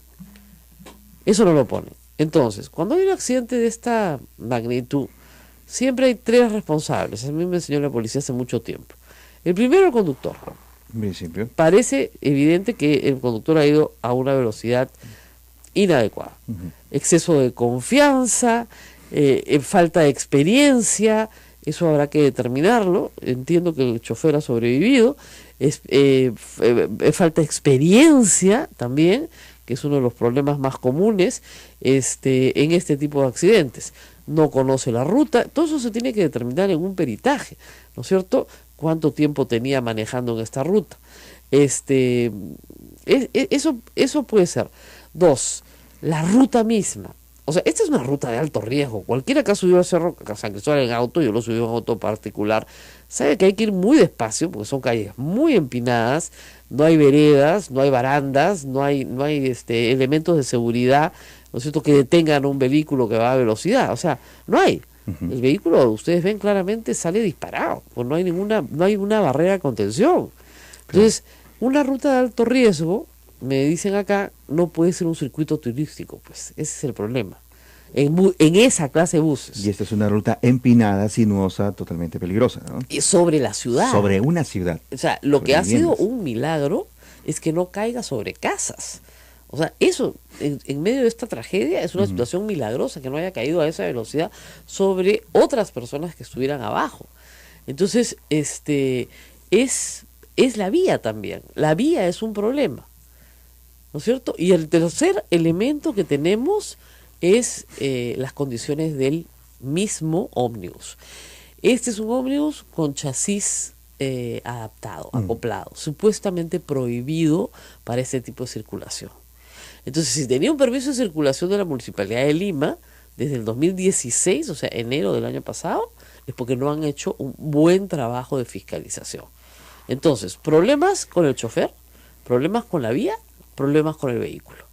[SPEAKER 2] Eso no lo ponen. Entonces, cuando hay un accidente de esta magnitud, siempre hay 3 responsables. A mí me enseñó la policía hace mucho tiempo. El primero, el conductor.
[SPEAKER 1] En principio.
[SPEAKER 2] Parece evidente que el conductor ha ido a una velocidad inadecuada. Exceso de confianza, falta de experiencia, eso habrá que determinarlo. Entiendo que el chofer ha sobrevivido. Falta de experiencia también, que es uno de los problemas más comunes en este tipo de accidentes. No conoce la ruta, todo eso se tiene que determinar en un peritaje, ¿no es cierto? Cuánto tiempo tenía manejando en esta ruta. Eso puede ser. 2, la ruta misma. O sea, esta es una ruta de alto riesgo. Cualquiera que ha subido al Cerro San Cristóbal en auto, yo lo subí en auto particular, sabe que hay que ir muy despacio porque son calles muy empinadas, no hay veredas, no hay barandas, no hay elementos de seguridad, ¿no es cierto?, que detengan un vehículo que va a velocidad. O sea, no hay. El vehículo, ustedes ven claramente, sale disparado, pues no hay una barrera de contención. Entonces, una ruta de alto riesgo, me dicen acá, no puede ser un circuito turístico, pues ese es el problema. En esa clase de buses.
[SPEAKER 1] Y esta es una ruta empinada, sinuosa, totalmente peligrosa, ¿no?
[SPEAKER 2] Y sobre la ciudad.
[SPEAKER 1] Sobre una ciudad.
[SPEAKER 2] O sea, lo que ha
[SPEAKER 1] viviendas.
[SPEAKER 2] sido un milagro es que no caiga sobre casas. O sea, eso, en medio de esta tragedia, es una situación milagrosa que no haya caído a esa velocidad sobre otras personas que estuvieran abajo. Entonces, es la vía también. La vía es un problema, ¿no es cierto? Y el tercer elemento que tenemos es las condiciones del mismo ómnibus. Este es un ómnibus con chasis adaptado, acoplado, supuestamente prohibido para este tipo de circulación. Entonces, si tenía un permiso de circulación de la Municipalidad de Lima desde el 2016, o sea, enero del año pasado, es porque no han hecho un buen trabajo de fiscalización. Entonces, problemas con el chofer, problemas con la vía, problemas con el vehículo.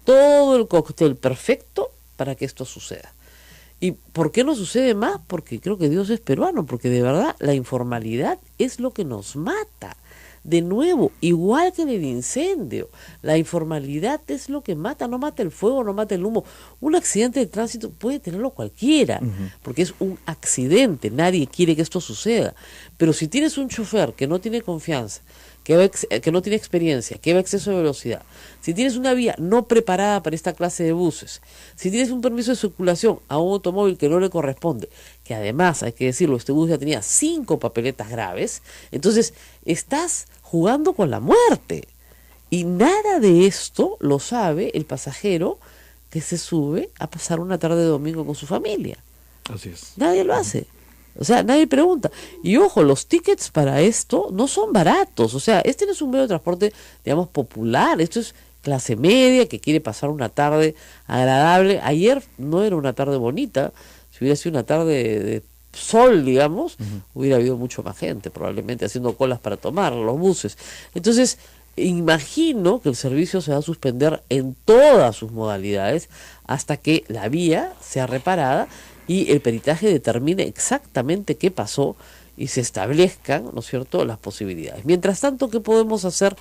[SPEAKER 2] Todo el cóctel perfecto para que esto suceda. ¿Y por qué no sucede más? Porque creo que Dios es peruano, porque de verdad la informalidad es lo que nos mata. De nuevo, igual que en el incendio, la informalidad es lo que mata, no mata el fuego, no mata el humo. Un accidente de tránsito puede tenerlo cualquiera, porque es un accidente, nadie quiere que esto suceda. Pero si tienes un chofer que no tiene confianza, que no tiene experiencia, que va a exceso de velocidad, si tienes una vía no preparada para esta clase de buses, si tienes un permiso de circulación a un automóvil que no le corresponde, que además, hay que decirlo, este bus ya tenía 5 papeletas graves, entonces estás jugando con la muerte. Y nada de esto lo sabe el pasajero que se sube a pasar una tarde de domingo con su familia.
[SPEAKER 1] Así es.
[SPEAKER 2] Nadie lo hace. O sea, nadie pregunta. Y ojo, los tickets para esto no son baratos. O sea, este no es un medio de transporte, digamos, popular. Esto es clase media que quiere pasar una tarde agradable. Ayer no era una tarde bonita. Si hubiera sido una tarde de sol, digamos, hubiera habido mucho más gente, probablemente haciendo colas para tomar los buses. Entonces, imagino que el servicio se va a suspender en todas sus modalidades hasta que la vía sea reparada y el peritaje determine exactamente qué pasó y se establezcan, ¿no es cierto?, las posibilidades. Mientras tanto, ¿qué podemos hacer?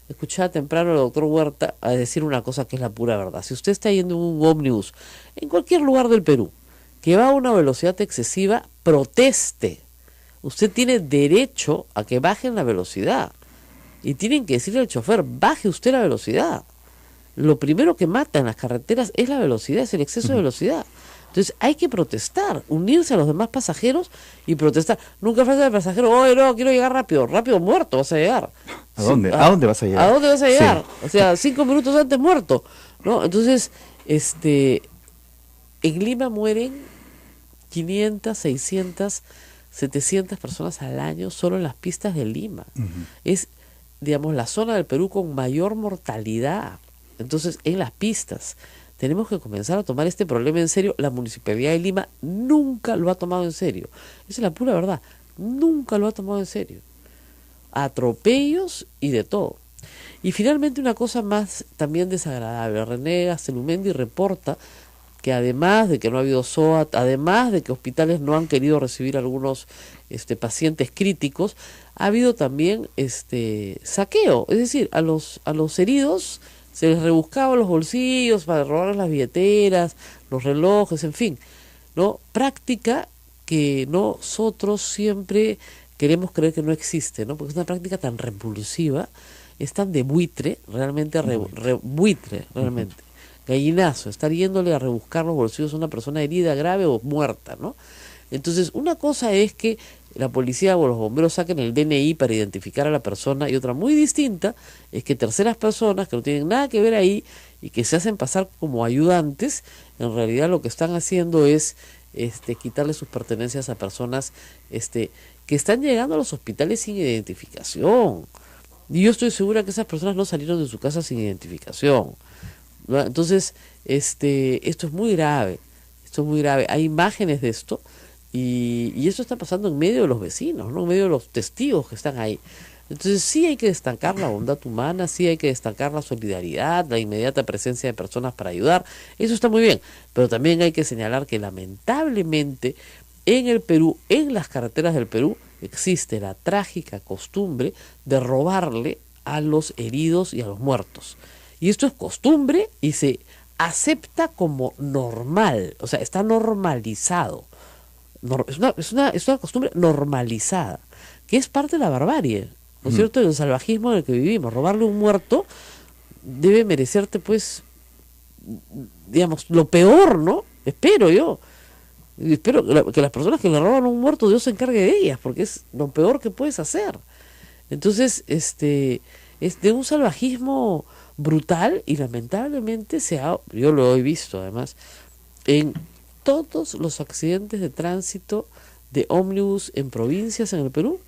[SPEAKER 2] Escuchaba temprano al doctor Huerta a decir una cosa que es la pura verdad. Si usted está yendo en un ómnibus en cualquier lugar del Perú que va a una velocidad excesiva, proteste. Usted tiene derecho a que bajen la velocidad. Y tienen que decirle al chofer, baje usted la velocidad. lo primero que mata en las carreteras es la velocidad, es el exceso de velocidad. Entonces hay que protestar, unirse a los demás pasajeros y protestar. Nunca falta el pasajero, oye, no, quiero llegar rápido, rápido muerto vas a llegar.
[SPEAKER 1] ¿A dónde?
[SPEAKER 2] Sí,
[SPEAKER 1] ¿A dónde vas a llegar?
[SPEAKER 2] ¿A dónde vas a llegar?
[SPEAKER 1] Sí.
[SPEAKER 2] O sea, 5 minutos antes muerto, ¿no? Entonces, en Lima mueren 500, 600, 700 personas al año solo en las pistas de Lima. Es, digamos, la zona del Perú con mayor mortalidad. Entonces, en las pistas tenemos que comenzar a tomar este problema en serio. La Municipalidad de Lima nunca lo ha tomado en serio. Esa es la pura verdad. Nunca lo ha tomado en serio. Atropellos y de todo. Y finalmente una cosa más también desagradable. René Gastelumendi reporta que además de que no ha habido SOAT, además de que hospitales no han querido recibir algunos pacientes críticos, ha habido también saqueo. Es decir, a los heridos se les rebuscaba los bolsillos para robarles las billeteras, los relojes, en fin, ¿no? Práctica que nosotros siempre queremos creer que no existe, ¿no? Porque es una práctica tan repulsiva, es tan de buitre, realmente buitre, realmente. Gallinazo, estar yéndole a rebuscar los bolsillos a una persona herida, grave o muerta, ¿no? Entonces, una cosa es que la policía o los bomberos saquen el DNI para identificar a la persona, y otra muy distinta es que terceras personas que no tienen nada que ver ahí y que se hacen pasar como ayudantes, en realidad lo que están haciendo es quitarle sus pertenencias a personas que están llegando a los hospitales sin identificación. Y yo estoy segura que esas personas no salieron de su casa sin identificación, ¿no? Entonces, esto es muy grave, hay imágenes de esto. Y eso está pasando en medio de los vecinos, ¿no? En medio de los testigos que están ahí. Entonces sí hay que destacar la bondad humana, sí hay que destacar la solidaridad, la inmediata presencia de personas para ayudar. Eso está muy bien, pero también hay que señalar que lamentablemente en el Perú, en las carreteras del Perú, existe la trágica costumbre de robarle a los heridos y a los muertos. Y esto es costumbre y se acepta como normal, o sea, está normalizado. Es una costumbre normalizada, que es parte de la barbarie, ¿no es cierto?, del salvajismo en el que vivimos. Robarle a un muerto debe merecerte, pues, digamos, lo peor, ¿no? Espero que las personas que le roban a un muerto, Dios se encargue de ellas, porque es lo peor que puedes hacer. Entonces, es de un salvajismo brutal, y lamentablemente yo lo he visto además en todos los accidentes de tránsito de ómnibus en provincias en el Perú.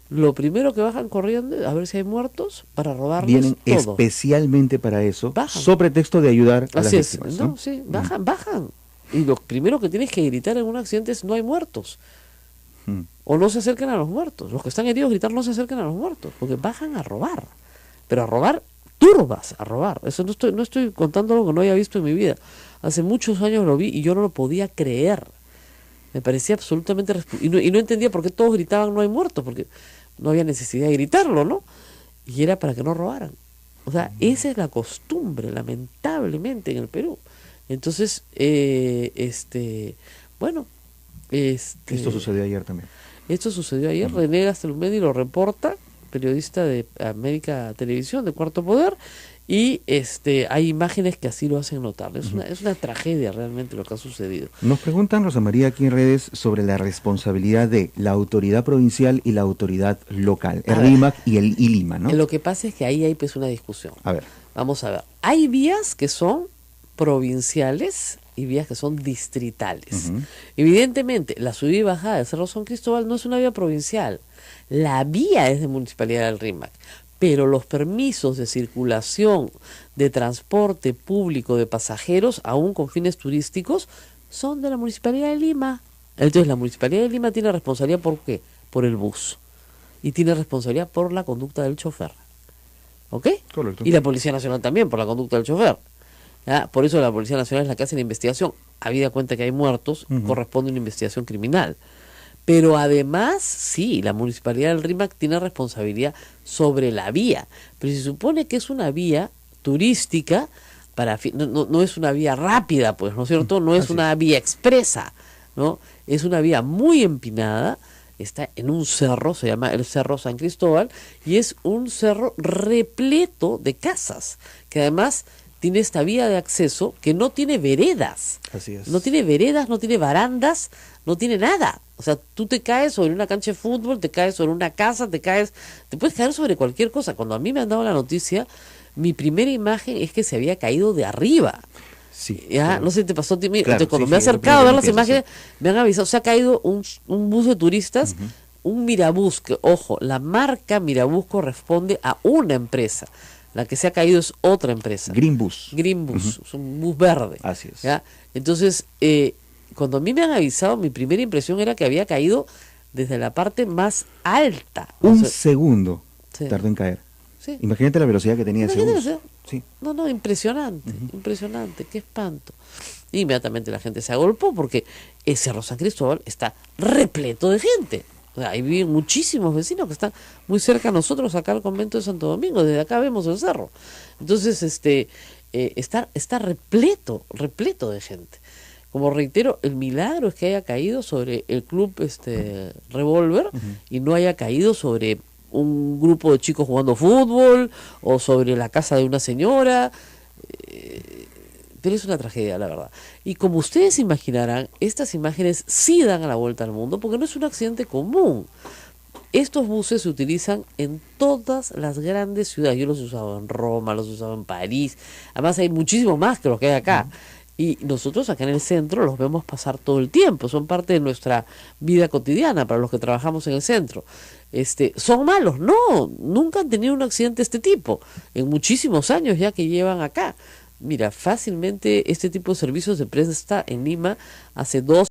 [SPEAKER 2] Lo primero que bajan corriendo a ver si hay muertos para robarles
[SPEAKER 1] Vienen
[SPEAKER 2] todo.
[SPEAKER 1] especialmente para eso,
[SPEAKER 2] Bajan.
[SPEAKER 1] sobre texto de ayudar a las
[SPEAKER 2] Así es,
[SPEAKER 1] víctimas,
[SPEAKER 2] ¿no?
[SPEAKER 1] ¿no?
[SPEAKER 2] Sí, bajan. Y lo primero que tienes que gritar en un accidente es: no hay muertos. O no se acerquen a los muertos. Los que están heridos gritar: no se acerquen a los muertos, porque bajan a robar. Pero a robar turbas, a robar. Eso no estoy contando algo que no haya visto en mi vida. Hace muchos años lo vi y yo no lo podía creer. Me parecía absolutamente... Y no entendía por qué todos gritaban: no hay muertos, porque no había necesidad de gritarlo, ¿no? Y era para que no robaran. O sea, esa es la costumbre, lamentablemente, en el Perú. Entonces, bueno...
[SPEAKER 1] Esto sucedió ayer también.
[SPEAKER 2] Esto sucedió ayer. René Gastelumendi lo reporta, periodista de América Televisión, de Cuarto Poder, y hay imágenes que así lo hacen notar. Es una tragedia realmente lo que ha sucedido.
[SPEAKER 1] Nos preguntan, Rosa María, aquí en redes, sobre la responsabilidad de la autoridad provincial y la autoridad local, el RIMAC y el ILIMA, ¿no?
[SPEAKER 2] Lo que pasa es que ahí hay pues una discusión.
[SPEAKER 1] A ver.
[SPEAKER 2] Vamos a ver. Hay vías que son provinciales y vías que son distritales. Evidentemente, la subida y bajada de Cerro San Cristóbal no es una vía provincial. La vía es de Municipalidad del RIMAC, pero los permisos de circulación de transporte público de pasajeros, aún con fines turísticos, son de la Municipalidad de Lima. Entonces, la Municipalidad de Lima tiene responsabilidad ¿por qué? Por el bus. Y tiene responsabilidad por la conducta del chofer. ¿Ok?
[SPEAKER 1] Correcto.
[SPEAKER 2] Y la Policía Nacional también por la conducta del chofer. ¿Ya? Por eso la Policía Nacional es la que hace la investigación. Habida cuenta que hay muertos, corresponde una investigación criminal. Pero además, sí, la Municipalidad del RIMAC tiene responsabilidad sobre la vía. Pero se supone que es una vía turística, no es una vía rápida, pues, ¿no es cierto? No es una vía expresa, ¿no? Es una vía muy empinada, está en un cerro, se llama el Cerro San Cristóbal, y es un cerro repleto de casas, que además tiene esta vía de acceso que no tiene veredas.
[SPEAKER 1] Así es.
[SPEAKER 2] No tiene veredas, no tiene barandas, no tiene nada. O sea, tú te caes sobre una cancha de fútbol, te caes sobre una casa, te puedes caer sobre cualquier cosa. Cuando a mí me han dado la noticia, mi primera imagen es que se había caído de arriba.
[SPEAKER 1] Sí,
[SPEAKER 2] Ya,
[SPEAKER 1] claro.
[SPEAKER 2] no sé si te pasó a ti.
[SPEAKER 1] Claro,
[SPEAKER 2] Entonces, cuando
[SPEAKER 1] sí,
[SPEAKER 2] me he
[SPEAKER 1] sí, es lo
[SPEAKER 2] acercado a ver
[SPEAKER 1] primero
[SPEAKER 2] las
[SPEAKER 1] que pienso,
[SPEAKER 2] imágenes, me han avisado, se ha caído un bus de turistas, un Mirabús, que, ojo, la marca Mirabús corresponde a una empresa. La que se ha caído es otra empresa.
[SPEAKER 1] Green Bus.
[SPEAKER 2] Green Bus, es un bus verde.
[SPEAKER 1] Así es.
[SPEAKER 2] ¿Ya? Entonces, cuando a mí me han avisado, mi primera impresión era que había caído desde la parte más alta. O
[SPEAKER 1] Un
[SPEAKER 2] sea,
[SPEAKER 1] segundo
[SPEAKER 2] sí.
[SPEAKER 1] tardó en caer.
[SPEAKER 2] Sí.
[SPEAKER 1] Imagínate la velocidad que tenía ese
[SPEAKER 2] Imagínate,
[SPEAKER 1] bus.
[SPEAKER 2] o sea,
[SPEAKER 1] Sí.
[SPEAKER 2] No, impresionante, impresionante, qué espanto. Inmediatamente la gente se agolpó porque el Cerro San Cristóbal está repleto de gente. O sea, ahí viven muchísimos vecinos que están muy cerca a nosotros, acá al convento de Santo Domingo, desde acá vemos el cerro. Entonces, está repleto de gente. Como reitero, el milagro es que haya caído sobre el club Revólver y no haya caído sobre un grupo de chicos jugando fútbol o sobre la casa de una señora. Pero es una tragedia, la verdad. Y como ustedes imaginarán, estas imágenes sí dan a la vuelta al mundo porque no es un accidente común. Estos buses se utilizan en todas las grandes ciudades. Yo los he usado en Roma, los he usado en París. Además hay muchísimos más que los que hay acá. Y nosotros acá en el centro los vemos pasar todo el tiempo. Son parte de nuestra vida cotidiana para los que trabajamos en el centro. ¿Son malos? No, nunca han tenido un accidente de este tipo. En muchísimos años ya que llevan acá. Mira, fácilmente este tipo de servicios se presta en Lima hace 2